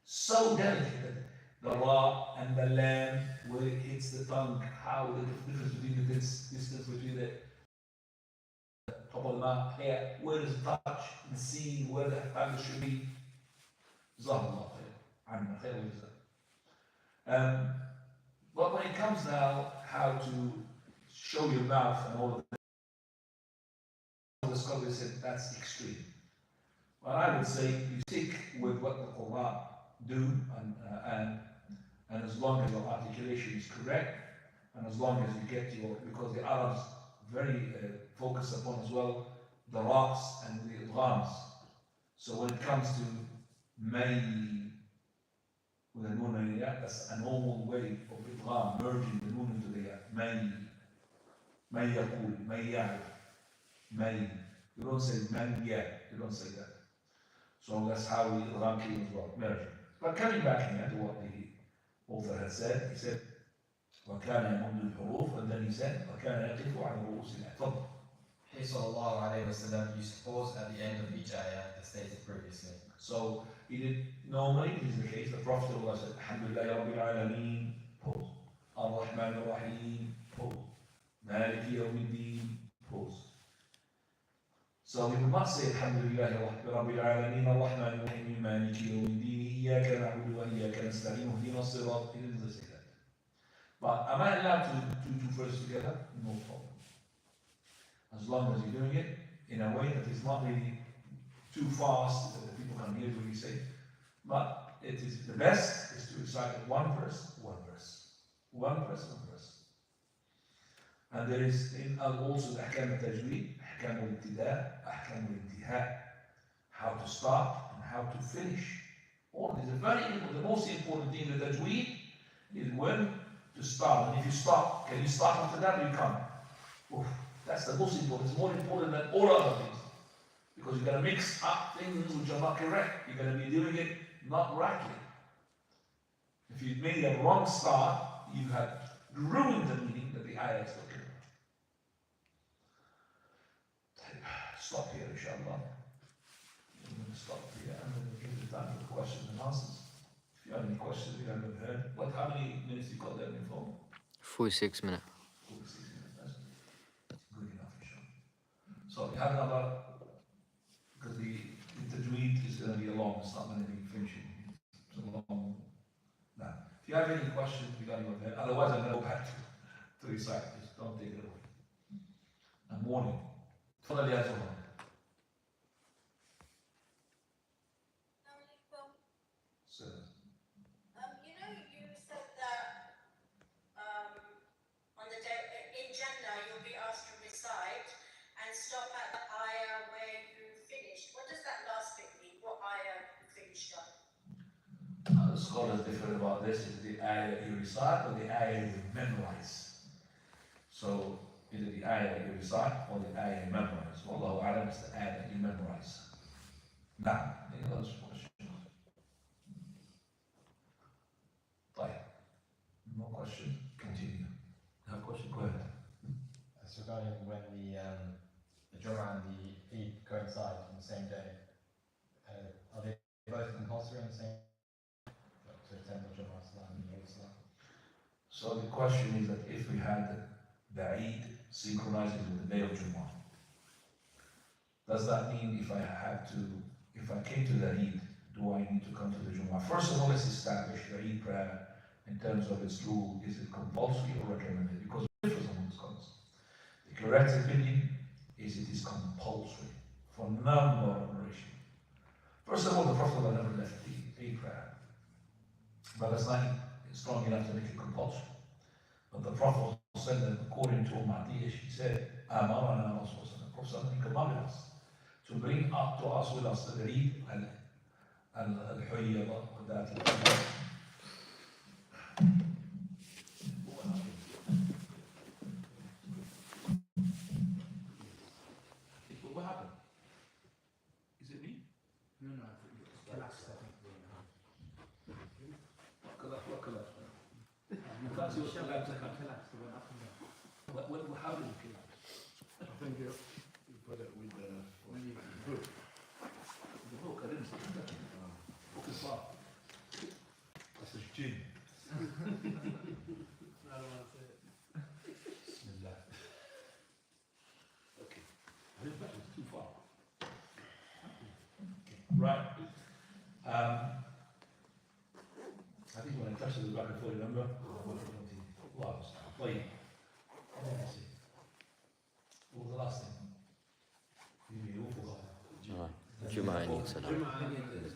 So delicate. The Ra and the Lam, where it hits the tongue, how the difference between the distance between the top of the mouth, here, where does it touch, the sea, where the tongue should be. Jazakallah khair. But when it comes now, how to show your mouth and all of that, the scholars said that's extreme. Well, I would say you stick with what the Quran do, and as long as your articulation is correct, and as long as you get because the Arabs very focus upon as well the Ra's and the Idghams. So when it comes to may with a nun and a ya, that's a normal way of Idgham, merging the nun into the ya. May yaqul, may ya'rif, may. You don't say man ya, you don't say that. So that's how the Idgham came as well, merging. But coming back here to what the author had said, he said, وَكَانَ يَمُدُّ الْحُرُوفِ, and then he said, وَكَانَ يَقِفُ عَلَى رُؤُوسِ الْأَحْفَظِ. He sallallahu alayhi wa sallam used to pause at the end of each ayah as stated previously. So he did, normally, this is the case, the Prophet said, Alhamdulillah Rabbil Alameen, pause. Ar-Rahman Ar-Rahim, pause. Maliki Yawmiddin, pause. So we will not say Alhamdulillah Rabbil Alameen, Ar-Rahman Ar-Rahim, Maliki Yawmiddin, Iyaka na'budu wa iyaka nasta'in, ihdina as-sirat. He didn't say that. But am I allowed to do two verses together? No problem. As long as you're doing it in a way that is not really too fast, that the people can hear what you say. But it is the best is to recite one verse, one verse. One verse, one verse. And there is also the Ahkam al-Tajweed, Ahkam al-Ibtida, Ahkam al-Intiha, how to start and how to finish. All these are very important. The most important thing in the Tajweed is when to start. And if you stop, can you start after that or you can't? Oof, that's the most important. It's more important than all other things. Because you're going to mix up things which are not correct. You're going to be doing it not rightly. If you made a wrong start, you have ruined the meaning that the ayah is talking about. Stop here, inshallah. I'm going to stop here and then we'll give the time for questions and answers. If you have any questions you haven't heard, how many minutes you got there before? 46 minutes. 46 minutes, that's good enough, inshallah. So we have another, because the Tajweed is going to be long, it's not going to be finishing. So Now, if you have any questions regarding what that, otherwise I'm going to go back to recite. Just don't take it away. And warning. تفضل يا زهرة. So, you know, you said that on the day in Jannah you'll be asked to recite and stop at the ayah where you finished. What does that last bit mean? What ayah you finished on? the scholars differ about this. Is it the ayah that you recite or the ayah you memorize? So, is it the ayah that you recite or the ayah you memorize? Wallahu a'lam, it's the ayah that you memorize. Now, any other questions? طيب. No question? Continue. Have a question? Go ahead. It's regarding when the Jum'ah and the Eid coincide on the same day. Are they both compulsory on the same day? To attend the Jum'ah Salah and the Eid Salah? So the question is that if we had the Eid synchronizing with the day of Jumu'ah, does that mean if I came to the Eid, do I need to come to the Jumu'ah? First of all, let's establish the Eid prayer in terms of its rule. Is it compulsory or recommended? Because it differs among scholars. The correct opinion is it is compulsory for number of narration. First of all, the Prophet never left the Eid prayer, but that's not strong enough to make it compulsory. But the Prophet said that according to Ummah, he said, Amarana Rasulullah, the Prophet he commanded us to bring up to us with us the Eid al-Huyya, that what happened? Is it me? No, I think it's collapsed. What happened? How did it collapse? I think you put it with the book. The book, I didn't see it. Book is far. That's a gin. I don't want to say it. Bismillah. Okay. I think that was too far. Okay. Right. I think when I touched the back and forth, remember? Wow. Wait. What did I say? What was the last thing? You forgot. Jum'ah and Eid Salah.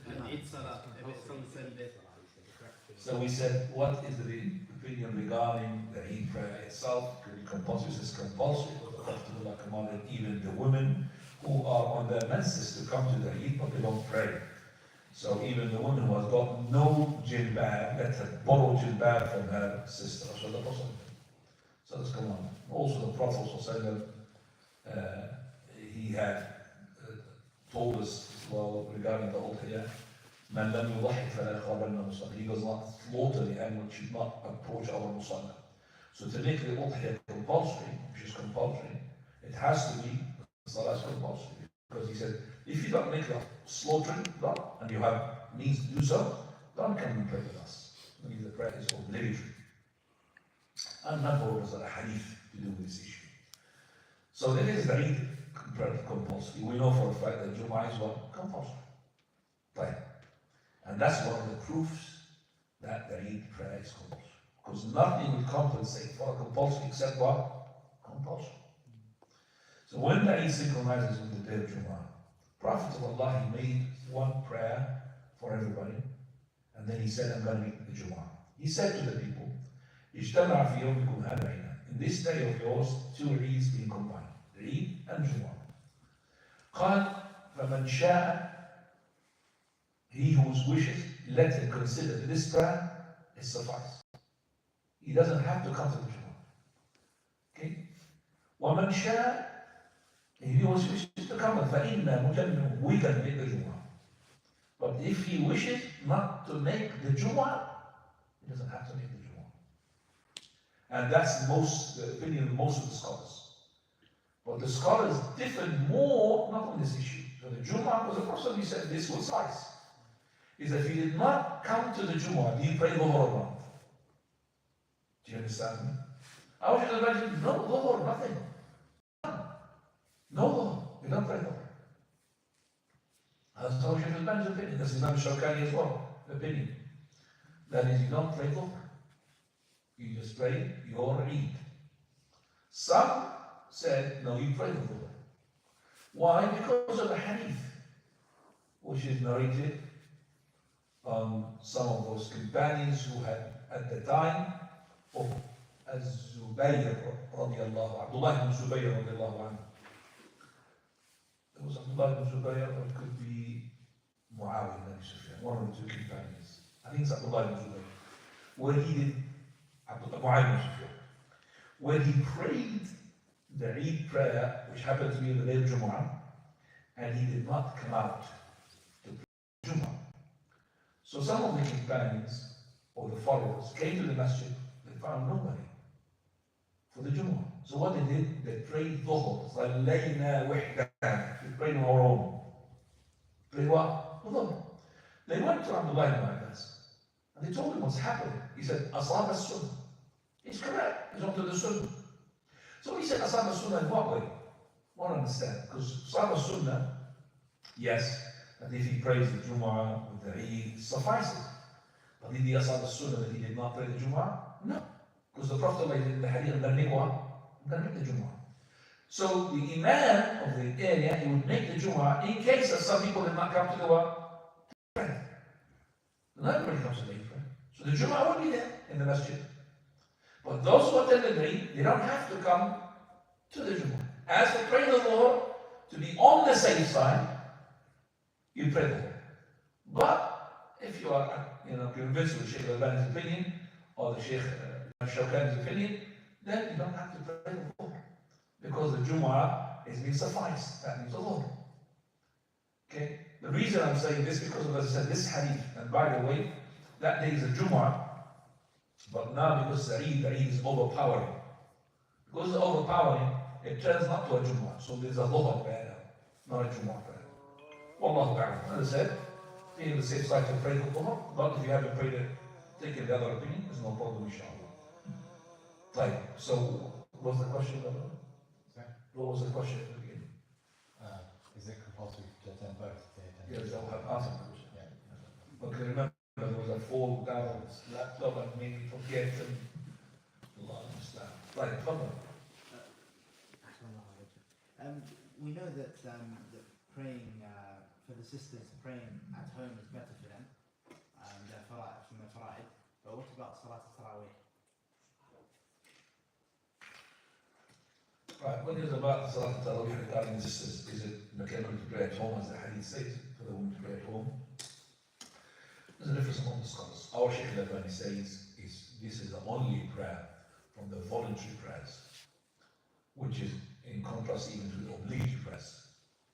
And Eid Salah, if it's on the same day. So we said, what is the opinion regarding the Eid prayer itself? Could be compulsory? It says compulsory, because the Prophet commanded even the women who are on their menses to come to the Eid, but they don't pray. So even the woman who has got no jilbab, let her borrow jilbab from her sister. So the Prophet. So that's command. Also the Prophet he had told us as well regarding the Udhiyah, Man lam yudahi fala yaqrabanna musalla. He does not slaughter the animal, should not approach our musalla. So to make the Udhiyah compulsory, which is compulsory, it has to be the Salah is compulsory. Because he said, if you don't make the slaughtering, and you have means to do so, don't come and pray with us. The prayer is obligatory. And number of us are a hadith to do with this issue. So that is the Eid compulsory. We know for a fact that Jumu'ah is what? Compulsory. Right. And that's one of the proofs that the Eid prayer is compulsory. Because nothing will compensate for a compulsory except what? Compulsory. So when the Eid synchronizes with the day of Jumu'ah, Prophet of Allah, he made one prayer for everybody, and then he said, I'm going to meet the Jumu'ah. He said to the people, اجتمع في يومكم هذا عيدا. In this day of yours, two Eids being combined, the Eid and Jumu'ah. قال فمن شاء, he whose wishes, let him consider this prayer is suffice. He doesn't have to come to the Jumu'ah. Okay? ومن شاء, if he wishes to come, فإنا مجمع, we can make the Jumu'ah. But if he wishes not to make the Jumu'ah, he doesn't have to make the Jumu'ah. And that's the opinion of most of the scholars. But the scholars differed more, not on this issue. So the Jumu'ah was the person who said this would suffice. Is that if he did not come to the Jumu'ah, do you pray Dhuhr or not? Do you understand me? I want you to imagine, no Dhuhr, nothing. No Dhuhr, you don't pray Dhuhr. That's how Sheikh Al-Albani's opinion. That's Imam Shawkani as well, opinion. That means you don't pray Dhuhr. You just pray your Eid. Some said, no, you pray the Dhuhr. Why? Because of the hadith, which is narrated on some of those companions who had, at the time of Az-Zubayr radiallahu anhu, Abdullah ibn Zubayr radiallahu anhu. It was Abdullah ibn Zubayr, or it could be Muawiyah ibn Abi Sufyan, one of the two companions. I think it's Abdullah ibn Zubayr. Where he did, Muawiyah ibn Sufyan, where he prayed the Eid prayer, which happened to be the day of Jumu'ah, and he did not come out to pray Jumu'ah. So some of the companions, or the followers, came to the masjid, they found nobody for the Jumu'ah. So what they did, they prayed Dhuhr. صَلَّيْنَا وِحْدًا. They prayed on our own. Prayed what? Dhuhr. They went to Abdullah ibn Abbas, and they told him what's happening. He said, Asab as-Sunnah. It's correct, he's onto the Sunnah. So he said, Asab as-Sunnah in what way? I want to understand, because Asab as-Sunnah, yes, and if he prays the Jumu'ah with the Eid, suffices. But did the Asab as-Sunnah that he did not pray the Jumu'ah? No. Because the Prophet in the Hadith, I'm going to make the Jumu'ah. So the Imam of the area, he would make the Jumu'ah in case that some people did not come to the what? Prayer. Not everybody comes to the prayer. So the Jumu'ah would be there in the masjid. But those who attend the Eid, they don't have to come to the Jumu'ah. As for praying the Dhuhr, to be on the safe side, you pray the Dhuhr. But if you are, convinced with Sheikh Al-Albani's opinion, or the Sheikh Shawkani's opinion, then you don't have to pray the Dhuhr. Because the Jumu'ah is being sufficed. That means the Dhuhr. Okay? The reason I'm saying this, because of, as I said, this hadith, and by the way, that day is a Jumu'ah, but now because the Eid is overpowering. Because it's overpowering, it turns not to a Jumu'ah. So there's a Dhuhr prayer now, not a Jumu'ah prayer. Wallahu ta'ala. As I said, be on the safe side to pray the Dhuhr, but if you haven't prayed it, take the other opinion, there's no problem, inshallah. Right, so what was the question? What was the question at the beginning? Is it compulsory to attend both? Yes, I'll have answered the question. Okay, remember there was a fall down laptop and made me forget and Allah understand. Right, problem. We know that praying for the sisters, praying at home is better for them, from the fara'id. But what about Salat Tarawih? Right, when it was about the Salat Tarawih regarding sisters, is it McKenna to pray at home, as the hadith says, for the woman to pray at home? There's a difference among the scholars. Our Sheikh Al-Albani says this is the only prayer from the voluntary prayers, which is in contrast even to the obligatory prayers.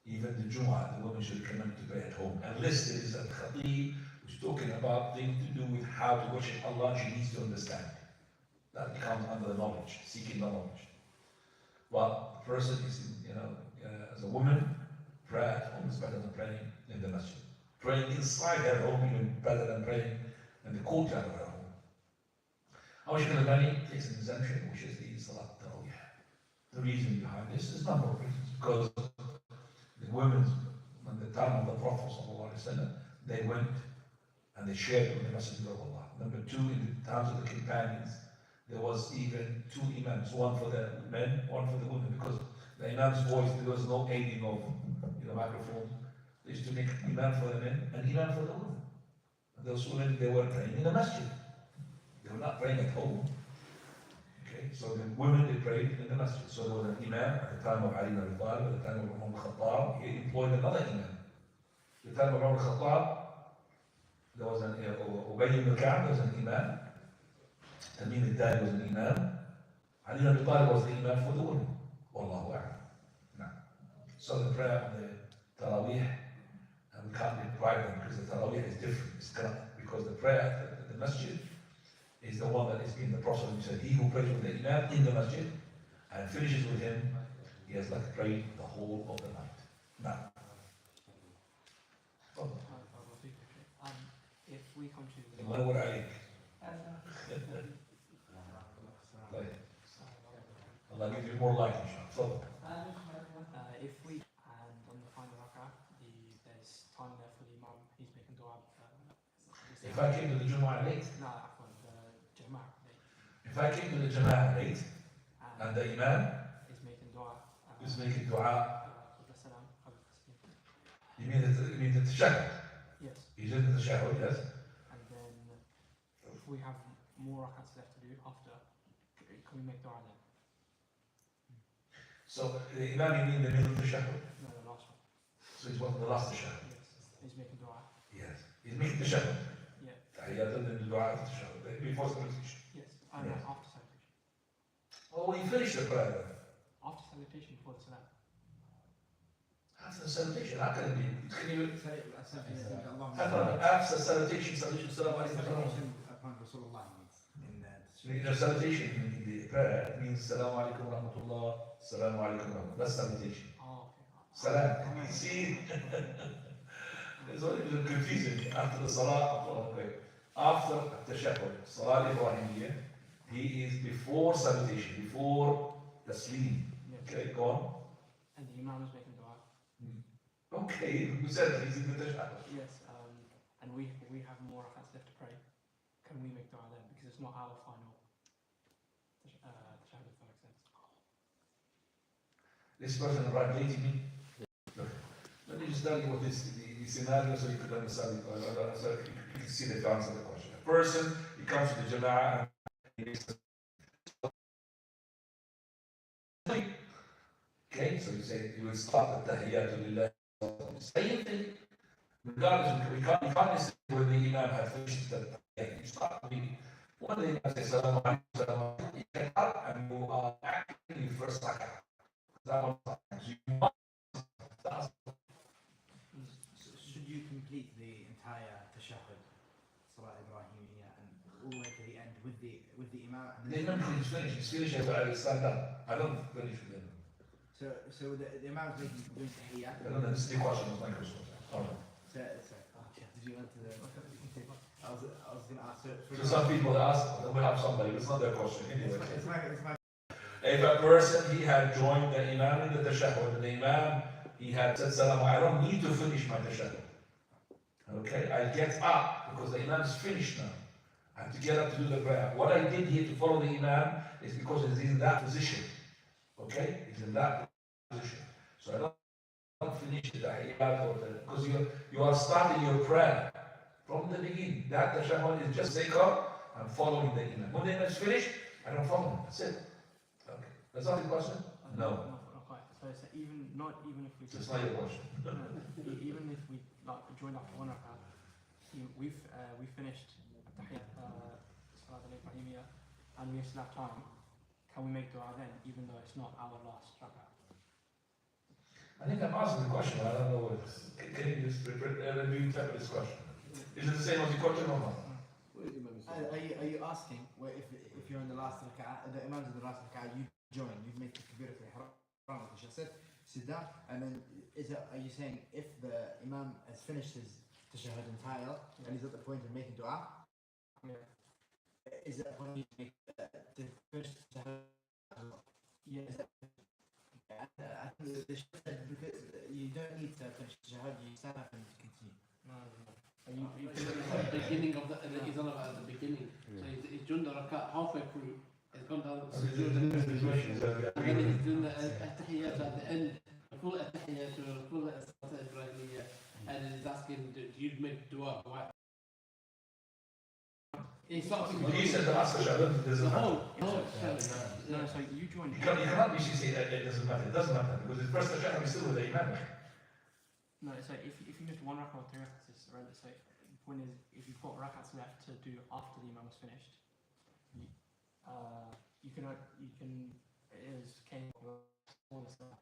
Even the Jumu'ah, the woman should come to pray at home, unless there is a khatib who's talking about things to do with how to worship Allah. She needs to understand. That comes under the knowledge, seeking the knowledge. But the person is, as a woman, prayer at home is better than praying in the masjid. Praying inside her home even better than praying in the courtyard of her home. Our Sheikh Al-Albani takes an exemption, which is the Salat Tarawih. The reason behind this is a number of reasons. Because the women, at the time of the Prophet ﷺ, they went and they shared with the Messenger of Allah. Number two, in the times of the companions, there was even two imams, one for the men, one for the women, because the imam's voice, there was no aiding of microphones. They used to make imam for the men and imam for the women. And those women, they were praying in the masjid. They were not praying at home. Okay, so the women, they prayed in the masjid. So there was an imam at the time of Ali ibn Abi Talib, at the time of Umar al-Khattab, he employed another imam. At the time of Umar al-Khattab, there was an Ubay ibn Ka'b, there was an imam. Tamim al-Dari was an imam. Ali ibn Abi Talib was the imam for the women. Wallahu a'lam. Now, so the prayer of the Tarawih, and we can't deprive them because the Tarawih is different. It's because the prayer at the masjid is the one that is being the Prophet said, he who prays with the imam in the masjid and finishes with him, he has like prayed the whole of the night. Now, if we come to the Allah give you more light, inshallah. if we and on the final rak'ah, there's time there for the imam, he's making dua. If I came to the Jumu'ah late, لا عفوا الجماعة if I came to the Jama'ah late, and the Imam is making dua is making dua, قبل السلام قبل التسليم. you mean the tashahhud? Yes, He's in the tashahhud, yes? and then if we have more rakats left to do after, can we make dua then? So the Imam, you mean the middle tashahhud? No, the last one. So he's one of the last tashahhud. Yes, he's making dua. Yes. He's making tashahhud. Yeah. Tahiyyat and the dua of tashahhud. Before salutation. Yes, Yes. after salutation. Oh, he finished the prayer then. After salutation before the salam. After the salutation, how can it be? Can you, Allah after salutation, salam alaikum. salutation upon Rasulullah means in You know, salutation in the prayer, it means salam alaikum wa rahmatullah, salam alaikum wa rahmatullah. That's salutation. Oh, okay. Salam. You see? There's only been confusing after the salah. Okay. After the tashahhud, salah Ibrahimiyya, he is before salutation, before the sleep. Yes. Okay, go on. And the imam is making dua. Okay, who said he's in the tashahhud? Yes, and we have more rakats left to pray. Can we make dua then? Because it's not our final tashahhud, if that makes sense. This person violating me. Look, let me just tell you what the scenario so you could understand it. So you can see the answer to the question. A person, he comes to the Jama'ah and he makes okay, so you say you will start the Tahiyyatu Lillah. Same thing. Regardless, we can't listen when the Imam had finished the Tahiyyat. You start reading. One day I say Salaam alaikum, Salaam alaikum. You get up and you are acting in first rak'ah. Should you complete the entire tashahhud, Salat Ibrahimiyya, and all the way to the end with the Imam? And The Imam is finished. He's finished. I stand up. I don't finish with him. So the Imam is doing tahiyyat. I don't understand the question. It's my question. All right. Did you want to? I was going to ask. So some people ask, we have somebody. It's not their question anyway. It's my. If a person, he had joined the Imam in the tashahhud, and the Imam, he had said salam, I don't need to finish my tashahhud. Okay, I get up because the Imam is finished now. I have to get up to do the prayer. What I did here to follow the Imam is because he's in that position. Okay, he's in that position. So I don't finish the tahiyyat or because you are starting your prayer from the beginning. That tashahhud is just zikr. I'm following the Imam. When the Imam is finished, I don't follow him. That's it. Okay. That's not the question? No. Not quite. So it's not even if we It's not your question. even if we like joined after one rak'ah, we finished Tahiyyat Salat An-Nabi and we still have time. Can we make dua then, even though it's not our last rak'ah? I think I'm asking the question. I don't know what. Can you just retype this question? Is it the same as the question or not? Are you asking where if you're in the last rak'ah, the Imam's in the last rak'ah, you join, you've made the kabira to ihram, like I said, sit down, and then are you saying if the Imam has finished his tashahhud entire and he's at the point of making dua, is that when you make to finish the tashahhud? Yeah. I think the Shaykh said because you don't need to finish the tashahhud, you stand up and continue. No. At the beginning of he's on at the beginning. So he's doing the rakat halfway through. He's gone down the sujood and then he's doing the tahiyyat at the end, the full tahiyyat, the full Salat Ibrahimiyya, and then he's asking, do you make dua? Why? He's starting He said the last tashahhud doesn't the matter. whole. No, so you joined. You cannot usually say that it doesn't matter. It doesn't matter because the first tashahhud is still with the Imam. No, it's like if you missed one rak'ah or 3 rak'ahs, it's already so if you've got rak'ahs left to do after the Imam was finished, you can it is came all the stuff.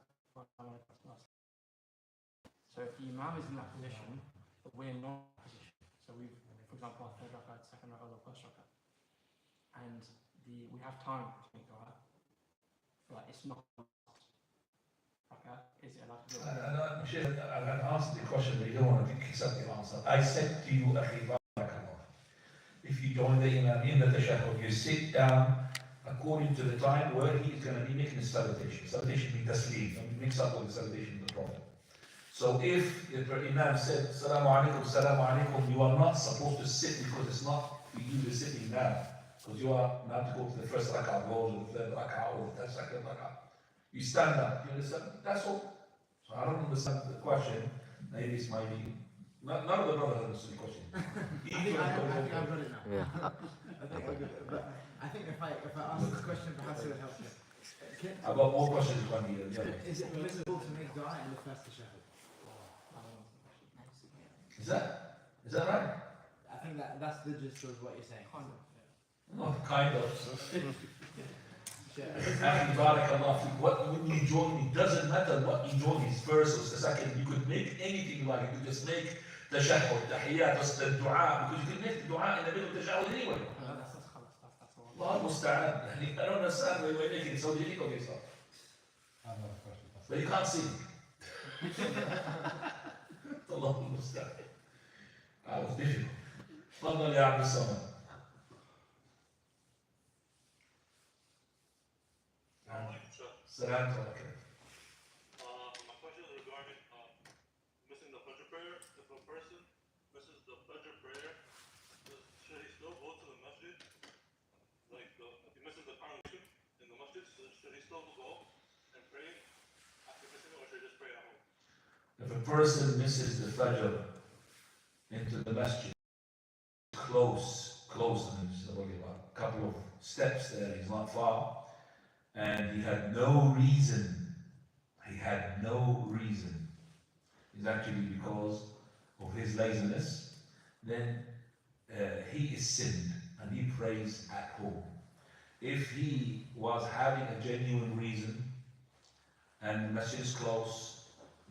So if the Imam is in that position, but we're not in that position, so we've, for example, our third rak'ah, second rak'ah, or first rak'ah, and we have time to make dua, but it's not. Is it allowed to go? Sheikh, I've answered the question, but you don't want to accept the answer. I said to you, Akhi, if you join the Imam in the tashahhud, you sit down according to the time where he is going to be making his salutation. Salutation means tasleem. Don't mix up with the salutation of the Prophet. So if the Imam said, Salaamu Alaikum, you are not supposed to sit because it's not for you to sit now. Because you are not to go to the first rak'ah, go to the third rak'ah, or the second rak'ah. You stand up, you understand? That's all. So I don't understand the question. Maybe it's my none of the brothers understood the question. I think I've got it now. Yeah. But I think if I ask the question, perhaps it will help you. I've got more questions to come here. Is it permissible to make dua in the first tashahhud? Is that right? I think that's the gist of what you're saying. Not kind of. Actually, barakallah fi, what you join, it doesn't matter what you join is first or second. You could make anything you like. You could just make tashahhud, tahiyyat, the dua, because you can make the dua in the middle of tashahhud anyway. Allah musta'an. I don't understand why you're making it so difficult yourself. But you can't see. Allah musta'an. That was difficult. تفضل يا عبد الصمد. Salam alaikum. My question is regarding missing the Fajr prayer. If a person misses the Fajr prayer, should he still go to the masjid? Like, if he misses the congregation in the masjid, should he still go and pray after missing it, or should he just pray at home? If a person misses the Fajr into the masjid, close, means a couple of steps there, he's not far, and he had no reason, it's actually because of his laziness, then he is sinned and he prays at home. If he was having a genuine reason and the masjid is close,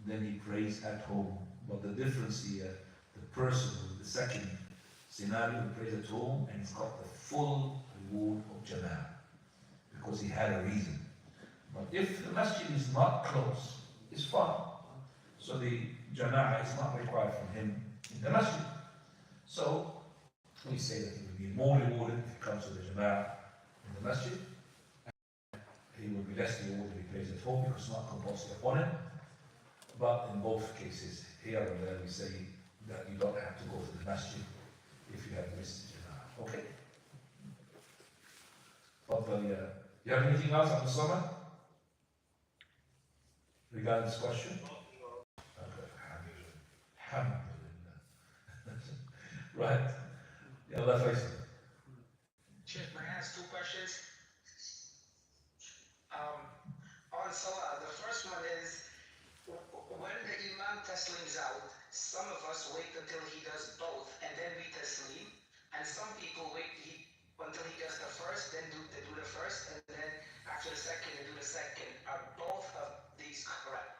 then he prays at home. But the difference here, the person with the second scenario who prays at home and he's got the full reward of Jama'ah because he had a reason. But if the masjid is not close, it's far. So the Jama'ah is not required from him in the masjid. So we say that he will be more rewarded if he comes to the Jama'ah in the masjid. He will be less rewarded if he prays at home because it's not compulsory upon him. But in both cases, here and there, we say that you don't have to go to the masjid if you have missed the Jama'ah. Okay? But you have anything else on the summer? Regarding this question? Okay, Alhamdulillah. Right. Yeah, Allah Faisal. Sheikh, may I ask two questions? On Salah, the first one is, when the Imam taslims out, some of us wait until he does both and then we taslim, and some people wait until he does the first, then they do the first, and then after the second, they do the second. Are both of these correct?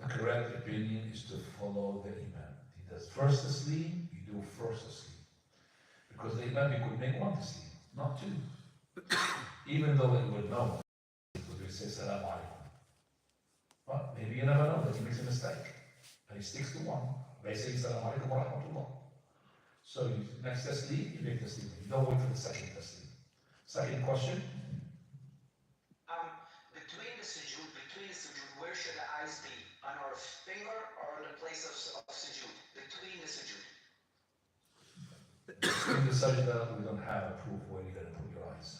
The correct opinion is to follow the Imam. He does first taslim, you do first taslim. Because the Imam, you could make one taslim, not two. Even though he would know, he would say Salaam Alaikum. But maybe you never know that he makes a mistake. And he sticks to one. They say Salaam Alaikum wa Rahmatullah. So next taslim, you make taslim. You don't wait for the second taslim. Second question. Between the sujood, where should the eyes be? On our finger or on the place of sujood? Between the sujood. In the sajda, we don't have a proof where you're going to put your eyes.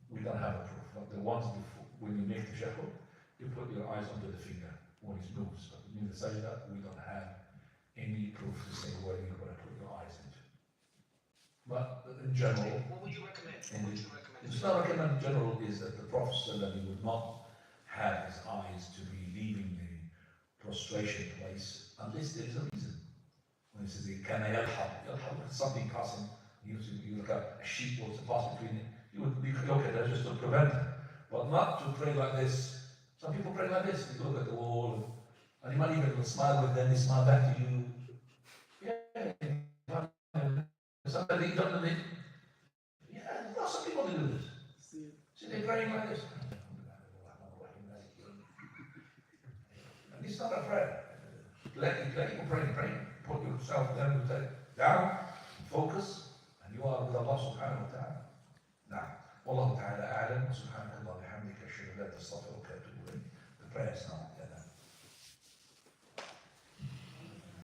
We don't have a proof. But the ones before, when you make the shahud, you put your eyes under the finger when it moves. But in the sajda, we don't have any proof to say where you're going to put your eyes into. But in general, What would you recommend? it's not recommended in general is that the Prophet ﷺ would not have his eyes to be leaving the prostration place unless there is a reason. When he says, "Kana yalhaq," something passing, you look at a sheep or to pass between it, you would look at that just to prevent it, but not to pray like this. Some people pray like this, you look at the wall, and you might even smile with them, they smile back to you. Yeah, somebody done it. Yeah, lots of people do this. See, they're praying like this. And it's not a prayer. Let you pray. Put yourself down, focus, and you are with Allah subhanahu wa ta'ala. Now, Wallahu ta'ala a'lam, subhanahu wa ta'ala bihamdika, ashhadu an la ilaha illa anta, astaghfiruka wa atubu ilayk. The prayer is now.